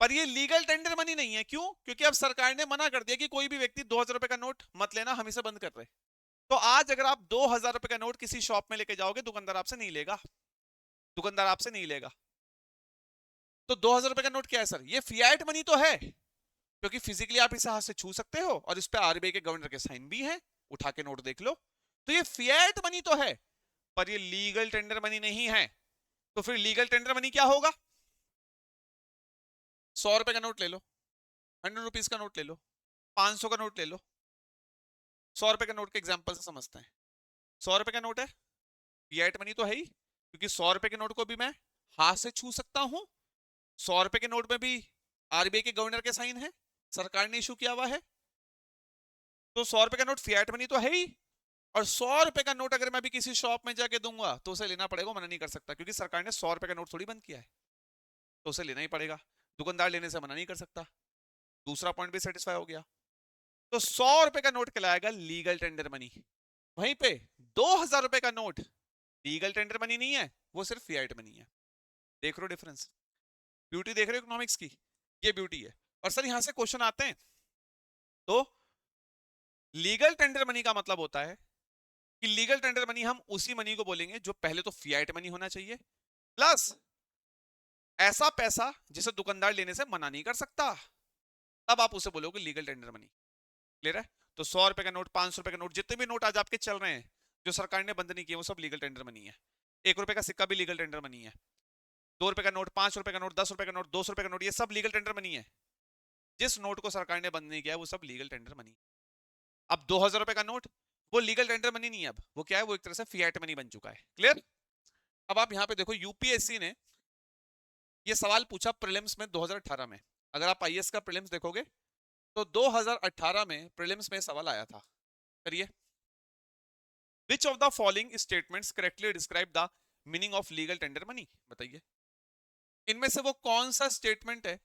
पर ये लीगल टेंडर मनी नहीं है। क्यों? क्योंकि अब सरकार ने मना कर दिया कि कोई भी व्यक्ति 2,000 रुपए का नोट मत लेना, हम इसे बंद कर रहे। तो आज अगर आप 2,000 रुपए का नोट किसी शॉप में लेके जाओगे, दुकानदार आपसे नहीं लेगा, दुकानदार आपसे नहीं लेगा। तो 2,000 रुपए का नोट क्या है सर? ये फिएट मनी तो है, क्योंकि फिजिकली आप इसे हाथ से छू सकते हो और इस पे आरबीआई के गवर्नर के साइन भी है, उठा के नोट देख लो। तो ये फिएट मनी तो है, पर ये लीगल टेंडर मनी नहीं है। तो फिर लीगल टेंडर मनी क्या होगा? 100 रुपए का नोट ले लो, 100 रुपीज का नोट ले लो, 500 का नोट ले लो। 100 रुपए का नोट के एग्जाम्पल से समझते हैं। 100 रुपए का नोट है, फिएट मनी तो है ही, क्योंकि 100 रुपए के नोट को भी मैं हाथ से छू सकता हूं। 100 रुपए के नोट में भी आरबीआई के गवर्नर के साइन है, सरकार ने इशू किया हुआ है। तो 100 रुपए का नोट फिएट मनी तो है ही, और 100 रुपए का नोट अगर मैं भी किसी शॉप में जाके दूंगा तो उसे लेना पड़ेगा, मना नहीं कर सकता, क्योंकि सरकार ने 100 रुपए का नोट थोड़ी बंद किया है, तो उसे लेना ही पड़ेगा। दुकानदार लेने से मना नहीं कर सकता। दूसरा पॉइंट भी सेटिस्फाई हो गया। तो 100 रुपए का नोट कहलाएगा लीगल टेंडर मनी। वहीं पे 2,000 रुपए का नोट लीगल टेंडर मनी नहीं है, वो सिर्फ फिएट मनी है। देख रहे हो डिफरेंस? ब्यूटी देख रहे हो इकोनॉमिक्स की? ये ब्यूटी है। और सर यहां से क्वेश्चन आते हैं, तो लीगल टेंडर मनी का मतलब होता है कि लीगल टेंडर मनी हम उसी मनी को बोलेंगे जो पहले तो फिएट मनी होना चाहिए, प्लस ऐसा पैसा जिसे दुकानदार लेने से मना नहीं कर सकता, तब आप उसे बोलोगे लीगल टेंडर मनी। क्लियर है? तो 100 रुपए का नोट, 500 रुपए का नोट, जितने भी नोट आज आपके चल रहे हैं जो सरकार ने बंद नहीं किए, वो सब लीगल टेंडर मनी है। 1 रुपए का सिक्का भी लीगल टेंडर मनी है। 2 रुपए का नोट, 5 रुपए का नोट, 10 रुपए का नोट, 200 रुपए का नोट, ये सब लीगल टेंडर मनी है। जिस नोट को सरकार ने बंद नहीं किया वो सब लीगल टेंडर मनी। अब 2,000 रुपए का नोट, वो लीगल टेंडर मनी नहीं है, अब वो क्या है? वो एक तरह से फिएट मनी बन चुका है। क्लियर? अब आप यहाँ पे देखो, यूपीएससी ने ये सवाल पूछा प्रीलिम्स में 2018 में। अगर आप आईएएस का प्रीलिम्स देखोगे तो 2018 में प्रीलिम्स में सवाल आया था। करिए, which of the following statements correctly describe the meaning of legal tender money? बताइए, इनमें से वो कौन सा स्टेटमेंट है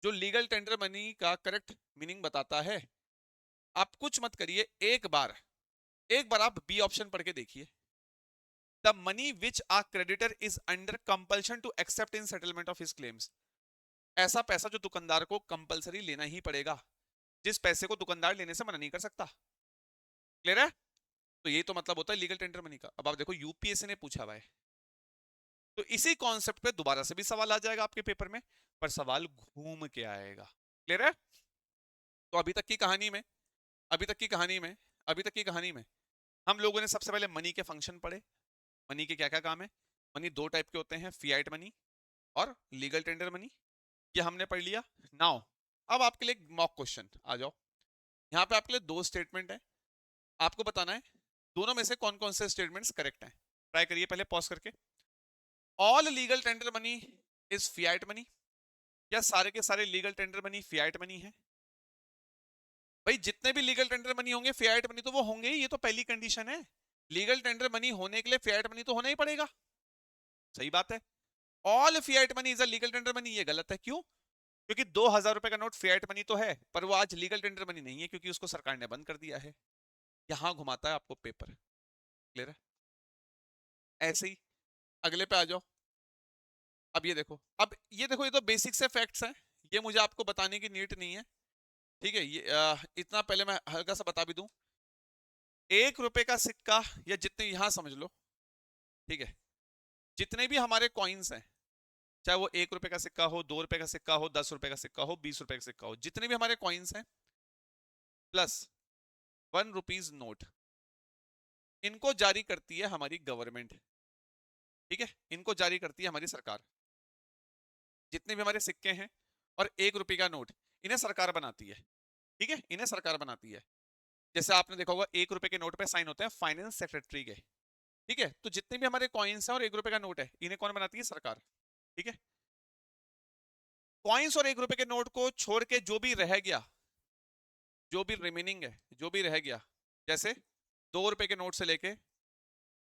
जो लीगल टेंडर मनी का करेक्ट मीनिंग बताता है? आप कुछ मत करिए, एक बार आप बी ऑप्शन पढ़ के देखिए। The money which a creditor is under compulsion to accept in settlement of his claims. ऐसा पैसा जो दुकानदार को कंपलसरी लेना ही पड़ेगा, जिस पैसे को दुकानदार लेने से मना नहीं कर सकता। क्लियर है? तो ये तो मतलब होता है लीगल टेंडर मनी का। अब आप देखो, यूपीएससी ने पूछा हुआ है, तो इसी कॉन्सेप्ट पे दोबारा से भी सवाल आ जाएगा आपके पेपर में, पर सवाल घूम के आएगा। क्लियर है? तो अभी तक की कहानी में, अभी तक की कहानी में, अभी तक की कहानी में हम लोगों ने सबसे पहले मनी के फंक्शन पढ़े, मनी के क्या क्या काम है। मनी दो टाइप के होते हैं, फिएट मनी और लीगल टेंडर मनी, ये हमने पढ़ लिया। नाउ अब आपके लिए मॉक क्वेश्चन आ जाओ। यहाँ पे आपके लिए दो स्टेटमेंट है, आपको बताना है दोनों में से कौन कौन से स्टेटमेंट्स करेक्ट हैं। ट्राई करिए पहले पॉज करके। All legal tender money is fiat money, या सारे के सारे legal tender money fiat money है? भाई जितने भी लीगल टेंडर मनी होंगे फिएट मनी तो वो होंगे ही, ये तो पहली कंडीशन है। लीगल टेंडर मनी होने के लिए फिएट मनी तो होना ही पड़ेगा। सही बात है। All fiat money is a legal tender money, ये गलत है। क्यों? क्योंकि 2,000 रुपए का नोट फिएट मनी तो है, पर वो आज लीगल टेंडर मनी नहीं है, क्योंकि उसको सरकार ने बंद कर दिया है। यहां घुमाता है आपको पेपर। क्लियर है? ऐसे ही अगले पे आ जाओ। अब ये देखो, अब ये देखो, ये तो बेसिक से फैक्ट्स हैं, ये मुझे आपको बताने की नीड नहीं है। ठीक है, ये इतना पहले मैं हल्का सा बता भी दूं। 1 रुपए का सिक्का, या जितने यहां समझ लो, ठीक है, जितने भी हमारे कॉइन्स हैं, चाहे वो 1 रुपए का सिक्का हो, 2 रुपए का सिक्का हो, 10 रुपए का सिक्का हो, 20 रुपए का सिक्का हो, जितने भी हमारे कॉइन्स हैं प्लस 1 रुपीज नोट, इनको जारी करती है हमारी गवर्नमेंट। ठीक है, इनको जारी करती है हमारी सरकार। जितने भी हमारे सिक्के हैं और 1 रुपए का नोट, इन्हें सरकार बनाती है। ठीक है, इन्हें सरकार बनाती है। जैसे आपने देखा होगा 1 रुपए के नोट पे साइन होते हैं फाइनेंस सेक्रेटरी के, ठीक है। तो जितने भी हमारे कॉइन्स हैं और 1 रुपए का नोट है, इन्हें कौन बनाती है? सरकार, ठीक है। कॉइन्स और 1 रुपए के नोट को छोड़ के जो भी रह गया, जो भी रिमेनिंग है, जो भी रह गया, जैसे 2 रुपए के नोट से लेके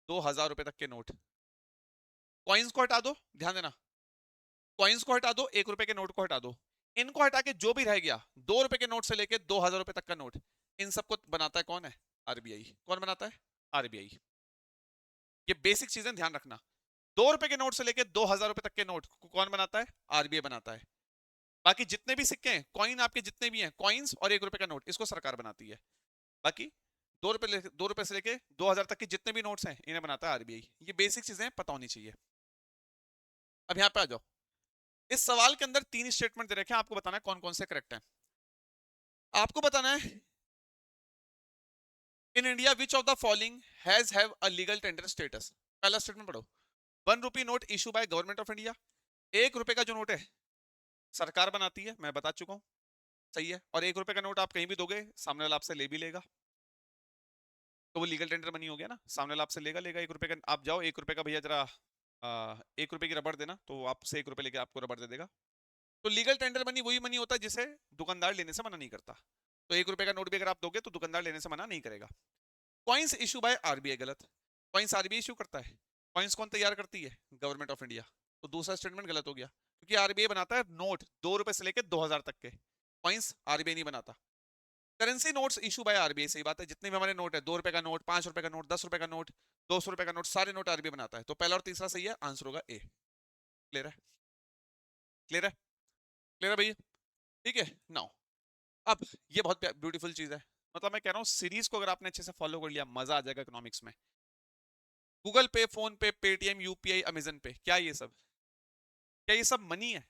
2000 रुपए तक के नोट, कॉइन्स को हटा दो, ध्यान देना, कॉइन्स को हटा दो, 1 रुपए के नोट को हटा दो, इनको हटा के जो भी रह गया, 2 रुपए के नोट से लेके 2000 रुपए तक का नोट, इन सबको बनाता है कौन है? आरबीआई। कौन बनाता है? आरबीआई। ये बेसिक चीजें ध्यान रखना। 2 रुपए के नोट से लेके 2000 रुपए तक के नोट को कौन बनाता है? आरबीआई बनाता है। बाकी जितने भी सिक्के हैं, कॉइन आपके जितने भी हैं, कॉइन्स और 1 रुपए का नोट, इसको सरकार बनाती है। बाकी 2 रुपए से लेके 2000 तक के जितने भी नोट्स हैं, इन्हें बनाता है आरबीआई। ये बेसिक चीजें पता होनी चाहिए। अब यहाँ पे आ जाओ। इस सवाल के अंदर 3 स्टेटमेंट दे रखे हैं, आपको बताना है कौन कौन से करेक्ट हैं। आपको बताना है in India which of the following has have a legal tender status. पहला स्टेटमेंट पढ़ो। 1 rupee note issue by government of India. 1 रुपए का जो नोट है सरकार बनाती है, मैं बता चुका हूं, सही है। और 1 रुपए का नोट आप कहीं भी दोगे, सामने वाला आपसे ले भी लेगा, तो वो लीगल टेंडर मनी हो गया ना। सामने वाला आपसे लेगा 1 रुपए का, आप जाओ 1 रुपए का भैया जरा 1 रुपए की रबड़ देना, तो आपसे 1 रुपए लेके आपको रबड़ दे देगा। तो लीगल टेंडर मनी वही मनी होता है जिसे दुकानदार लेने से मना नहीं करता। तो 1 रुपए का नोट भी अगर आप दोगे तो दुकानदार लेने से मना नहीं करेगा। कॉइन्स इशू बाय आरबीआई, गलत। कॉइन्स आरबीआई इशू करता है। कॉइन्स कौन तैयार करती है? Government of India. तो दूसरा स्टेटमेंट गलत हो गया, क्योंकि आरबीआई बनाता है नोट 2 रुपए से लेकर 2000 तक के, कॉइन्स आरबीआई नहीं बनाता। Currency notes issue by RBI, सही बात है। जितने भी हमारे नोट है, 2 रुपए का नोट, 5 रुपए का नोट, 10 रुपए का नोट, 200 रुपए का नोट, सारे नोट आरबीआई बनाता है। तो पहला और तीसरा सही है, आंसर होगा ए। क्लियर है? क्लियर है? क्लियर है भैया? ठीक है। नाउ अब ये बहुत ब्यूटीफुल चीज है, मतलब मैं कह रहा हूँ सीरीज को अगर आपने अच्छे से फॉलो कर लिया, मजा आ जाएगा इकोनॉमिक्स में। गूगल पे, फोन पे, पेटीएम, यूपीआई, अमेजन पे, क्या ये सब, क्या ये सब मनी है?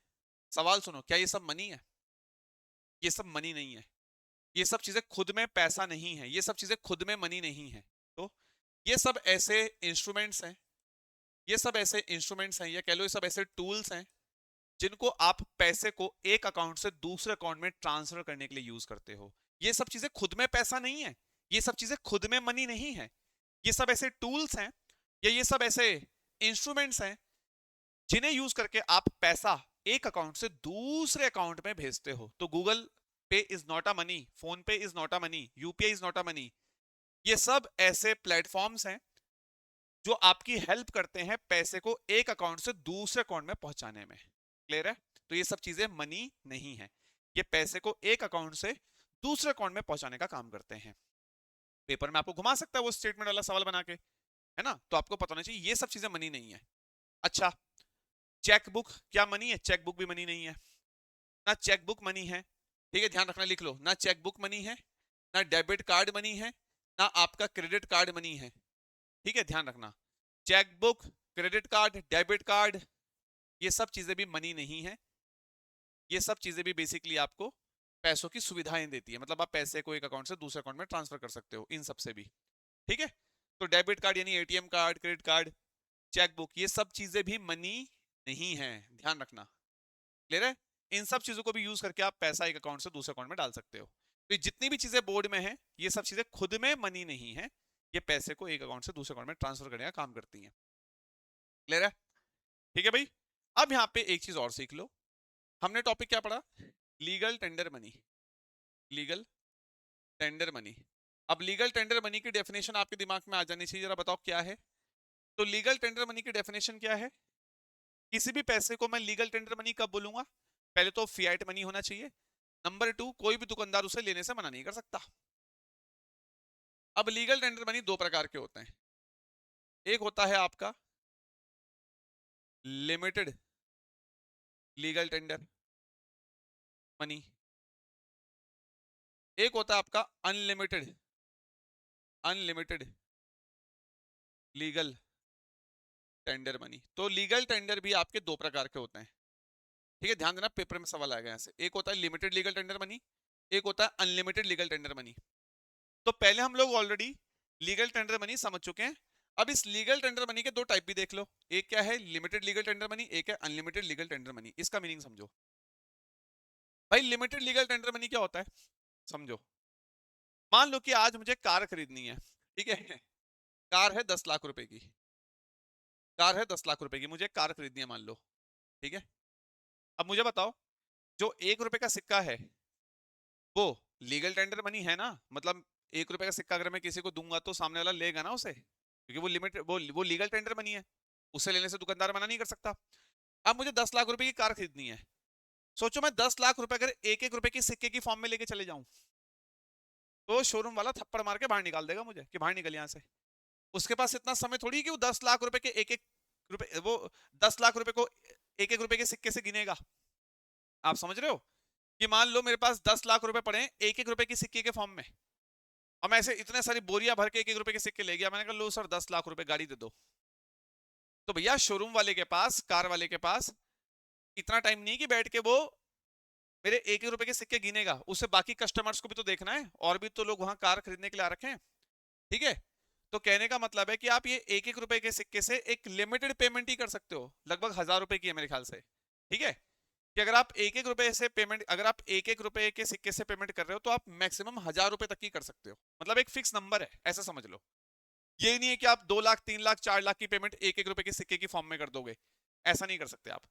सवाल सुनो, क्या ये सब मनी है? ये सब मनी नहीं है। ये सब चीजें खुद में पैसा नहीं है, ये सब चीजें खुद में मनी नहीं है। तो ये सब ऐसे इंस्ट्रूमेंट्स हैं, ये सब ऐसे इंस्ट्रूमेंट्स हैं, या कह लो ये सब ऐसे टूल्स हैं जिनको आप पैसे को एक अकाउंट से दूसरे अकाउंट में ट्रांसफर करने के लिए यूज करते हो। ये सब चीजें खुद में पैसा नहीं है, ये सब चीजें खुद में मनी नहीं है। ये सब ऐसे टूल्स हैं, या ये सब ऐसे इंस्ट्रूमेंट्स हैं जिन्हें यूज करके आप पैसा एक अकाउंट से दूसरे अकाउंट में भेजते हो। तो Google Pay is not a money, PhonePe is not a money, UPI is not a money. ये सब ऐसे प्लेटफॉर्म्स हैं जो आपकी हेल्प करते हैं पैसे को एक अकाउंट से दूसरे अकाउंट में पहुंचाने में। क्लियर है? तो ये सब चीजें मनी नहीं है, ये पैसे को एक अकाउंट से दूसरे अकाउंट में पहुंचाने का काम करते हैं। पेपर में आपको घुमा सकता है वो स्टेटमेंट वाला सवाल बना के, है ना। तो आपको पता होना चाहिए ये सब चीजें मनी नहीं है। अच्छा, चेकबुक क्या मनी है? चेकबुक भी मनी नहीं है ना, चेकबुक मनी है, ठीक है, ध्यान रखना, लिख लो ना। चेकबुक मनी है ना, डेबिट कार्ड मनी है ना, आपका क्रेडिट कार्ड मनी है, ठीक है, ध्यान रखना। Chequebook, credit card, debit card, ये सब चीजें भी मनी नहीं है। ये सब चीजें भी बेसिकली आपको पैसों की सुविधाएं देती है, मतलब आप पैसे को एक अकाउंट से दूसरे अकाउंट में ट्रांसफर कर सकते हो इन सब से भी, ठीक है। तो डेबिट कार्ड यानी ATM card, credit card, chequebook, ये सब चीजें भी मनी नहीं है, ध्यान रखना। क्लियर है? इन सब चीजों को भी यूज करके आप पैसा एक अकाउंट से दूसरे अकाउंट में डाल सकते हो। तो जितनी भी चीजें बोर्ड में है, ये सब चीजें खुद में मनी नहीं है, ये पैसे को एक अकाउंट से दूसरे अकाउंट में ट्रांसफर करने का काम करती हैं। क्लियर है? ठीक है भाई। अब यहाँ पे एक चीज और सीख लो, हमने टॉपिक क्या पढ़ा? Legal tender money. Legal tender money. अब लीगल टेंडर मनी की डेफिनेशन आपके दिमाग में आ जानी चाहिए, जरा बताओ क्या है। तो लीगल टेंडर मनी की डेफिनेशन क्या है? किसी भी पैसे को मैं लीगल टेंडर मनी कब बोलूंगा? पहले तो फियाट मनी होना चाहिए, नंबर 2 कोई भी दुकानदार उसे लेने से मना नहीं कर सकता। अब लीगल टेंडर मनी दो प्रकार के होते हैं, एक होता है आपका लिमिटेड लीगल टेंडर मनी, एक होता है आपका unlimited unlimited legal tender money. तो लीगल टेंडर भी आपके दो प्रकार के होते हैं, ठीक है, ध्यान देना, पेपर में सवाल आएगा यहाँ से। एक होता है लिमिटेड लीगल टेंडर मनी, एक होता है अनलिमिटेड लीगल टेंडर मनी। तो पहले हम लोग ऑलरेडी लीगल टेंडर मनी समझ चुके हैं। अब इस लीगल टेंडर मनी के दो टाइप भी देख लो, एक क्या है लिमिटेड लीगल टेंडर मनी, एक है अनलिमिटेड लीगल टेंडर मनी। इसका मीनिंग समझो भाई। लिमिटेड लीगल टेंडर मनी क्या होता है, समझो। मान लो कि आज मुझे कार खरीदनी है, ठीक है। कार है 10 लाख रुपए की, कार है 10 लाख रुपए की, मुझे कार खरीदनी है मान लो, ठीक है। अब मुझे बताओ, जो 1 रुपए का सिक्का है वो लीगल टेंडर मनी है ना, मतलब 1 रुपए का सिक्का अगर मैं किसी को दूंगा तो सामने वाला लेगा ना उसे, क्योंकि वो लिमिट वो लीगल टेंडर मनी है, उसे लेने से दुकानदार मना नहीं कर सकता। अब मुझे 10 लाख रुपए की कार खरीदनी है। सोचो मैं 10 लाख रुपए अगर 1 1 रुपए की सिक्के की फॉर्म में लेके चले जाऊं, तो शोरूम वाला थप्पड़ मार के बाहर निकाल देगा मुझे कि बाहर निकल यहाँ से। उसके पास इतना समय थोड़ी कि वो 10 लाख रुपए के एक एक रुपए, वो 10 लाख रुपए को 1 1 रुपए के सिक्के से गिनेगा। आप समझ रहे हो कि मान लो मेरे पास 10 लाख रुपए पड़े 1 1 रुपए की सिक्के के फॉर्म में, और मैं ऐसे इतने सारी बोरिया भर के 1 1 रुपए के सिक्के ले गया, मैंने कहा लो सर 10 लाख रुपए गाड़ी दे दो। तो भैया शोरूम वाले के पास, कार वाले के पास इतना टाइम नहीं कि बैठ के वो मेरे 1 1 रुपए के सिक्के गिनेगा, उसे बाकी कस्टमर्स को भी तो देखना है, और भी तो लोग वहां कार खरीदने के लिए आ रखे हैं, ठीक है। तो कहने का मतलब है कि आप ये 1 1 रुपए के सिक्के से एक लिमिटेड पेमेंट ही कर सकते हो, लगभग 1000 रुपए की है मेरे ख्याल से, ठीक है। कि अगर आप 1 1 रुपए से पेमेंट, अगर आप 1 1 रुपए के सिक्के से पेमेंट कर रहे हो तो आप मैक्सिमम 1000 रुपए तक ही कर सकते हो, मतलब एक फिक्स नंबर है, ऐसा समझ लो। ये नहीं है कि आप 2 लाख 3 लाख 4 लाख की पेमेंट 1 1 रुपए के सिक्के की फॉर्म में कर दोगे, ऐसा नहीं कर सकते आप।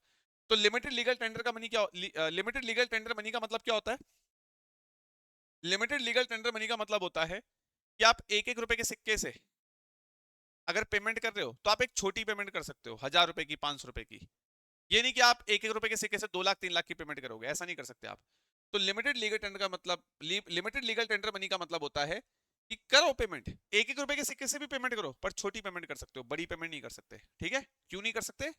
तो लिमिटेड लीगल टेंडर का मनी क्या, लिमिटेड लीगल टेंडर मनी का मतलब क्या होता है? लिमिटेड लीगल टेंडर मनी का मतलब होता है कि आप 1 1 रुपए के सिक्के से अगर पेमेंट कर रहे हो तो आप एक छोटी पेमेंट कर सकते हो, 1000 रुपए की, 500 रुपए की। ये नहीं कि आप 1 1 रुपए के सिक्के से 2 लाख 3 लाख की पेमेंट करोगे, ऐसा नहीं कर सकते आप। तो लिमिटेड लीगल टेंडर का मतलब, लिमिटेड लीगल टेंडर मनी का मतलब होता है कि करो पेमेंट, 1 1 रुपए के सिक्के से भी पेमेंट करो, पर छोटी पेमेंट कर सकते हो, बड़ी पेमेंट नहीं कर सकते, ठीक है। क्यों नहीं कर सकते?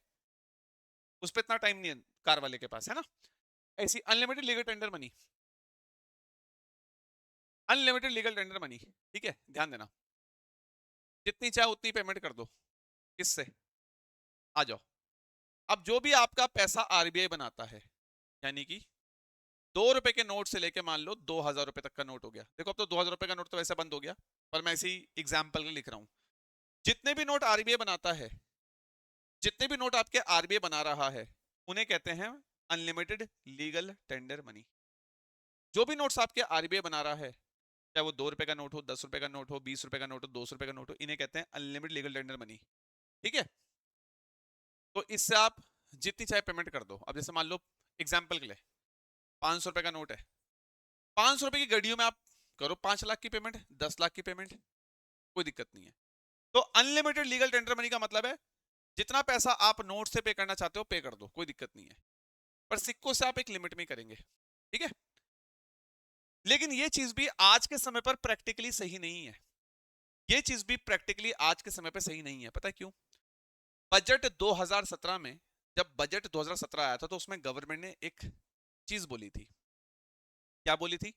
उस पर इतना टाइम नहीं है कार वाले के पास, है ना। ऐसी unlimited legal tender money, unlimited legal tender money, ठीक है, ध्यान देना। जितनी चाहे उतनी पेमेंट कर दो, किससे? आ जाओ। अब जो भी आपका पैसा आरबीआई बनाता है, यानी कि 2 रुपए के नोट से लेके मान लो 2000 रुपए तक का नोट हो गया, देखो अब तो 2000 रुपए का नोट तो वैसे बंद हो गया, पर मैं इसी एग्जाम्पल के लिख रहा हूं। जितने भी नोट आरबीआई बनाता है, जितने भी नोट आपके आरबीआई बना रहा है, उन्हें कहते हैं अनलिमिटेड लीगल टेंडर मनी। जो भी नोट्स आपके आरबीआई बना रहा है, चाहे वो 2 रुपए का नोट हो, 10 रुपए का नोट हो, 20 रुपए का नोट हो, 200 रुपए का नोट हो, इन्हें कहते हैं अनलिमिटेड लीगल टेंडर मनी, ठीक है। तो इससे आप जितनी चाहे पेमेंट कर दो। अब जैसे मान लो एग्जाम्पल के लिए 500 रुपए का नोट है, 500 रुपए की घड़ियों में आप करो 5 लाख की पेमेंट, 10 लाख की पेमेंट, कोई दिक्कत नहीं है। तो अनलिमिटेड लीगल टेंडर मनी का मतलब है जितना पैसा आप नोट से पे करना चाहते हो पे कर दो, कोई दिक्कत नहीं है, पर सिक्कों से आप एक लिमिट में करेंगे, ठीक है। लेकिन ये चीज भी आज के समय पर प्रैक्टिकली सही नहीं है, ये चीज भी प्रैक्टिकली आज के समय पर सही नहीं है। पता है क्यों? बजट 2017 में, जब बजट 2017 आया था तो उसमें गवर्नमेंट ने एक चीज बोली थी। क्या बोली थी?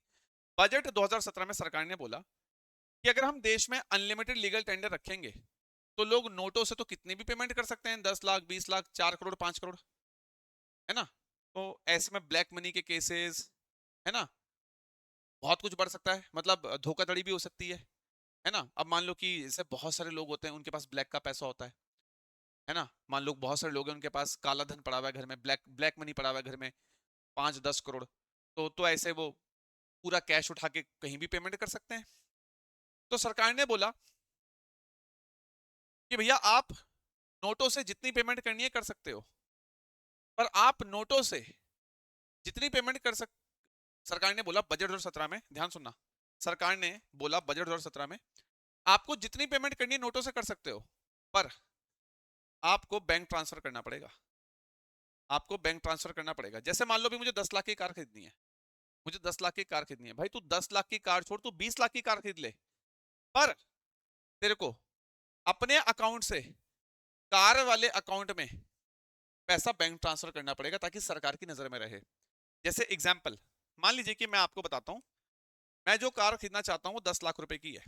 बजट 2017 में सरकार ने बोला कि अगर हम देश में अनलिमिटेड लीगल टेंडर रखेंगे तो लोग नोटों से तो कितनी भी पेमेंट कर सकते हैं, 10 लाख 20 लाख 4 करोड़ 5 करोड़, है ना। तो ऐसे में ब्लैक मनी के केसेस, है ना, बहुत कुछ बढ़ सकता है, मतलब धोखाधड़ी भी हो सकती है ना। अब मान लो कि जैसे बहुत सारे लोग होते हैं उनके पास ब्लैक का पैसा होता है ना। मान लो बहुत सारे लोग हैं उनके पास काला धन पड़ा हुआ है घर में, ब्लैक ब्लैक मनी पड़ा हुआ है घर में 5 10 करोड़, तो ऐसे वो पूरा कैश उठा के कहीं भी पेमेंट कर सकते हैं। तो सरकार ने बोला कि भैया आप नोटों से जितनी पेमेंट करनी है कर सकते हो, पर आप नोटों से जितनी पेमेंट कर सक सरकार ने बोला बजट 2017 में, ध्यान सुनना, सरकार ने बोला बजट 2017 में आपको जितनी पेमेंट करनी है नोटों से कर सकते हो, पर आपको बैंक ट्रांसफर करना पड़ेगा, आपको बैंक ट्रांसफर करना पड़ेगा। जैसे मान लो भी मुझे 10 लाख की कार खरीदनी है, मुझे 10 लाख की कार खरीदनी है, भाई तू 10 लाख की कार छोड़, तू 20 लाख की कार खरीद ले, पर तेरे को अपने अकाउंट से कार वाले अकाउंट में पैसा बैंक ट्रांसफर करना पड़ेगा ताकि सरकार की नजर में रहे। जैसे एग्जांपल मान लीजिए कि मैं आपको बताता हूं, मैं जो कार खरीदना चाहता हूं वो 10 लाख रुपए की है,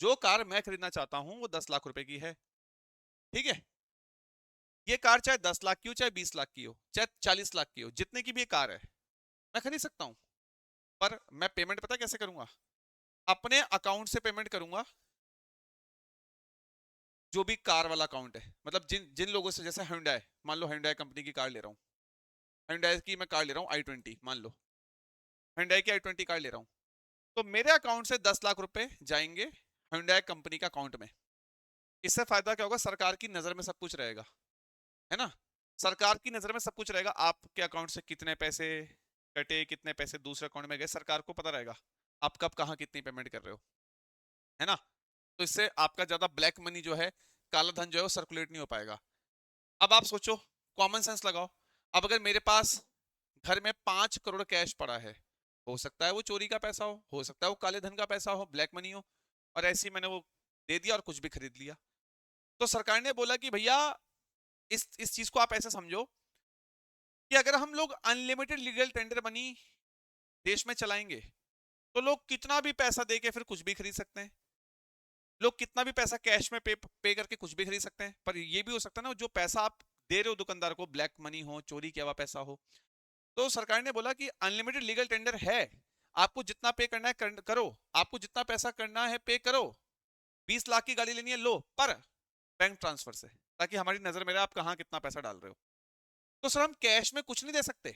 जो कार मैं खरीदना चाहता हूं वो 10 लाख रुपए की है, ठीक है। ये कार चाहे 10 लाख की हो, चाहे 20 लाख की हो, चाहे 40 लाख की हो, जितने की भी ये कार है मैं खरीद सकता हूं। पर मैं पेमेंट पता कैसे करूंगा? अपने अकाउंट से पेमेंट करूंगा, जो भी कार वाला अकाउंट है, मतलब जिन जिन लोगों से, जैसे Hyundai, मान लो Hyundai कंपनी की कार ले रहा हूँ, Hyundai की मैं कार ले रहा हूँ i20, मान लो Hyundai की i20 कार ले रहा हूँ, तो मेरे अकाउंट से 10 लाख रुपए जाएंगे Hyundai कंपनी का अकाउंट में। इससे फायदा क्या होगा, सरकार की नजर में सब कुछ रहेगा, है ना। सरकार की नजर में सब कुछ रहेगा, आपके अकाउंट से कितने पैसे कटे, कितने पैसे दूसरे अकाउंट में गए, सरकार को पता रहेगा आप कब कहाँ कितनी पेमेंट कर रहे हो, है ना। तो इससे आपका ज्यादा ब्लैक मनी जो है, काला धन जो है वो सर्कुलेट नहीं हो पाएगा। अब आप सोचो, कॉमन सेंस लगाओ। अब अगर मेरे पास घर में 5 करोड़ कैश पड़ा है, हो सकता है वो चोरी का पैसा हो सकता है वो काले धन का पैसा हो, ब्लैक मनी हो, और ऐसे ही मैंने वो दे दिया और कुछ भी खरीद लिया। तो सरकार ने बोला कि भैया इस चीज को आप ऐसे समझो कि अगर हम लोग अनलिमिटेड लीगल टेंडर मनी देश में चलाएंगे तो लोग कितना भी पैसा दे के फिर कुछ भी खरीद सकते हैं, लोग कितना भी पैसा कैश में पे करके कुछ भी खरीद सकते हैं। पर ये भी हो सकता है ना, जो पैसा आप दे रहे हो दुकानदार को, ब्लैक मनी हो, चोरी किया हुआ पैसा हो। तो सरकार ने बोला कि अनलिमिटेड लीगल टेंडर है, आपको जितना पे करना है करो, आपको जितना पैसा करना है पे करो। 20 लाख की गाड़ी लेनी है लो, पर बैंक ट्रांसफर से, ताकि हमारी नजर में रहे आप कहाँ कितना पैसा डाल रहे हो। तो सर हम कैश में कुछ नहीं दे सकते।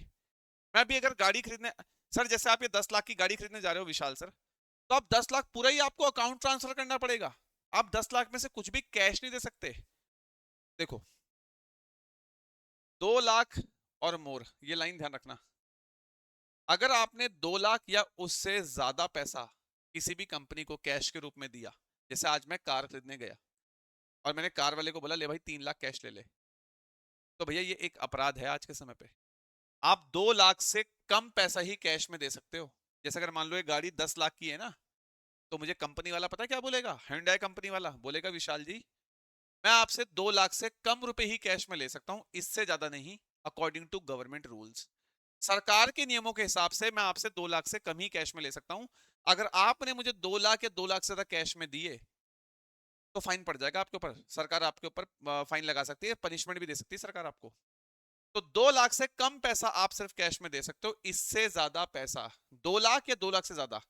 मैं भी अगर गाड़ी खरीदने, सर जैसे आप ये 10 लाख की गाड़ी खरीदने जा रहे हो विशाल सर, तो आप 10 लाख पूरा ही आपको अकाउंट ट्रांसफर करना पड़ेगा। आप 10 लाख में से कुछ भी कैश नहीं दे सकते। देखो 2 लाख और मोर, ये लाइन ध्यान रखना। अगर आपने 2 लाख या उससे ज्यादा पैसा किसी भी कंपनी को कैश के रूप में दिया, जैसे आज मैं कार खरीदने गया और मैंने कार वाले को बोला ले भाई 3 लाख कैश ले ले, तो भैया ये एक अपराध है आज के समय पे। आप 2 लाख से कम पैसा ही कैश में दे सकते हो। जैसे अगर मान लो एक गाड़ी 10 लाख की है ना, तो मुझे कंपनी वाला पता है क्या बोलेगा, Hyundai कंपनी वाला बोलेगा विशाल जी मैं आपसे 2 लाख से कम रुपए ही कैश में ले सकता हूं, इससे ज्यादा नहीं, अकॉर्डिंग टू गवर्नमेंट रूल्स। सरकार के नियमों के हिसाब से मैं आपसे 2 लाख से कम ही कैश में ले सकता हूं। अगर आपने मुझे 2 लाख या 2 लाख से ज्यादा कैश में दिए तो फाइन पड़ जाएगा आपके ऊपर, सरकार आपके ऊपर फाइन लगा सकती है, पनिशमेंट भी दे सकती है सरकार आपको। तो 2 लाख से कम पैसा आप सिर्फ कैश में दे सकते हो, इससे ज्यादा पैसा 2 लाख या 2 लाख से ज्यादा,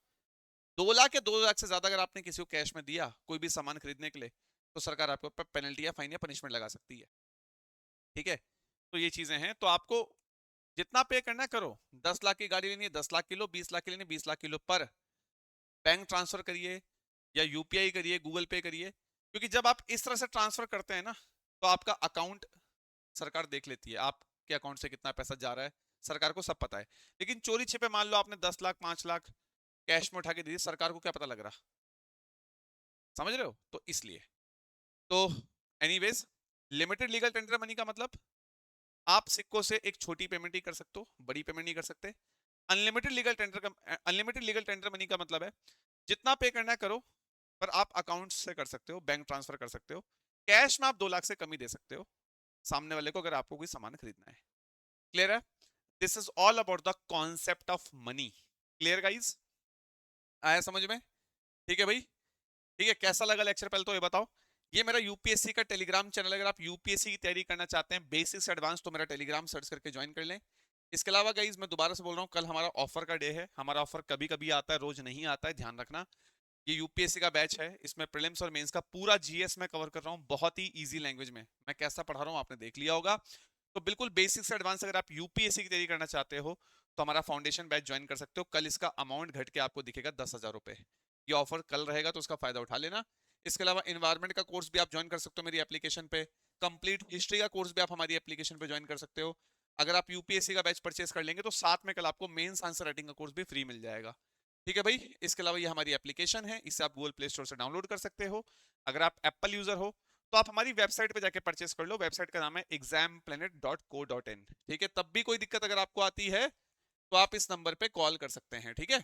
2 लाख या 2 लाख से ज्यादा अगर आपने किसी को कैश में दिया कोई भी सामान खरीदने के लिए, तो सरकार आपके ऊपर पेनल्टी या फाइन या पनिशमेंट लगा सकती है। ठीक है, तो ये चीजें हैं। तो आपको जितना पे करना करो, 10 लाख की गाड़ी लेनी है 10 लाख किलो, 20 लाख की लेनी है 20 लाख किलो, पर बैंक ट्रांसफर करिए या यूपीआई करिए, गूगल पे करिए, क्योंकि जब आप इस तरह से ट्रांसफर करते हैं ना, तो आपका अकाउंट सरकार देख लेती है आपके अकाउंट से कितना पैसा जा रहा है, सरकार को सब पता है। लेकिन चोरी छिपे मान लो आपने 10 लाख 5 लाख कैश में उठा के दी, सरकार को क्या पता लग रहा, समझ रहे हो। तो इसलिए तो anyways, limited legal tender money का मतलब आप सिक्कों से एक छोटी पेमेंट ही कर सकते हो, बड़ी पेमेंट नहीं कर सकते। अनलिमिटेड लीगल टेंडर मनी का मतलब है जितना पे करना है करो, पर आप अकाउंट से कर सकते हो, बैंक ट्रांसफर कर सकते हो, कैश में आप 2 लाख से कम ही दे सकते हो सामने वाले को अगर आपको कोई सामान खरीदना है। क्लियर है? This is all about the concept of money. Clear guys, आया समझ में? ठीक है भाई, ठीक है। कैसा लगा लेक्चर पहले तो ये बताओ। ये मेरा यूपीएससी का टेलीग्राम चैनल, अगर आप यूपीएससी की तैयारी करना चाहते हैं बेसिक से एडवांस, तो मेरा टेलीग्राम सर्च करके ज्वाइन कर लें। इसके अलावा गाइज मैं दोबारा से बोल रहा हूँ, कल हमारा ऑफर का डे है। हमारा ऑफर कभी कभी आता है, रोज नहीं आता है, ध्यान रखना। ये यूपीएससी का बैच है, इसमें प्रीलिम्स और मेंस का पूरा जीएस में कवर कर रहा हूँ, बहुत ही इजी लैंग्वेज में। मैं कैसा पढ़ा रहा हूँ आपने देख लिया होगा। तो बिल्कुल बेसिक से एडवांस अगर आप यूपीएससी की तैयारी करना चाहते हो तो हमारा फाउंडेशन बैच ज्वाइन कर सकते हो। कल इसका अमाउंट घट के आपको दिखेगा 10,000 रुपए। ये ऑफर कल रहेगा तो उसका फायदा उठा लेना। इसके अलावा एनवायरमेंट का कोर्स भी आप ज्वाइन कर सकते हो मेरी एप्लीकेशन पे। कंप्लीट हिस्ट्री का कोर्स भी आप हमारी एप्लीकेशन पे ज्वाइन कर सकते हो। अगर आप यूपीएससी का बैच परचेस कर लेंगे तो साथ में कल आपको मेंस आंसर राइटिंग का कोर्स भी फ्री मिल जाएगा। ठीक है भाई, इसके अलावा ये हमारी एप्लीकेशन है, इसे आप गूगल प्ले स्टोर से डाउनलोड कर सकते हो। अगर आप एप्पल यूजर हो तो आप हमारी वेबसाइट पे जाके परचेस कर लो। वेबसाइट का नाम है examplanet.co.in। ठीक है, तब भी कोई दिक्कत अगर आपको आती है तो आप इस नंबर पे कॉल कर सकते हैं। ठीक है,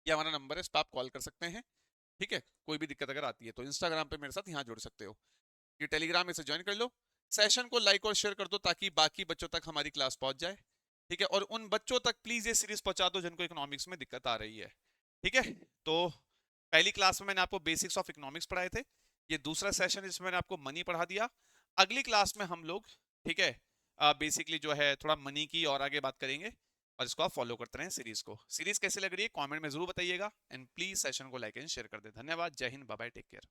ये हमारा नंबर है, इस पर आप कॉल कर सकते हैं। ठीक है, कोई भी दिक्कत अगर आती है तो इंस्टाग्राम पे मेरे साथ यहाँ जुड़ सकते हो, ये टेलीग्राम में से ज्वाइन कर लो। सेशन को लाइक और शेयर कर दो ताकि बाकी बच्चों तक हमारी क्लास पहुंच जाए। ठीक है, और उन बच्चों तक प्लीज ये सीरीज पहुंचा दो जिनको इकोनॉमिक्स में दिक्कत आ रही है। ठीक है, तो पहली क्लास में मैंने आपको बेसिक्स ऑफ इकोनॉमिक्स पढ़ाए थे, ये दूसरा सेशन जिसमें मैंने आपको मनी पढ़ा दिया। अगली क्लास में हम लोग, ठीक है, बेसिकली जो है थोड़ा मनी की और आगे बात करेंगे, और इसको आप फॉलो करते रहें सीरीज को। सीरीज कैसी लग रही है कमेंट में जरूर बताइएगा, एंड प्लीज सेशन को लाइक एंड शेयर कर दे। धन्यवाद, जय हिंद, बाय बाय, टेक केयर।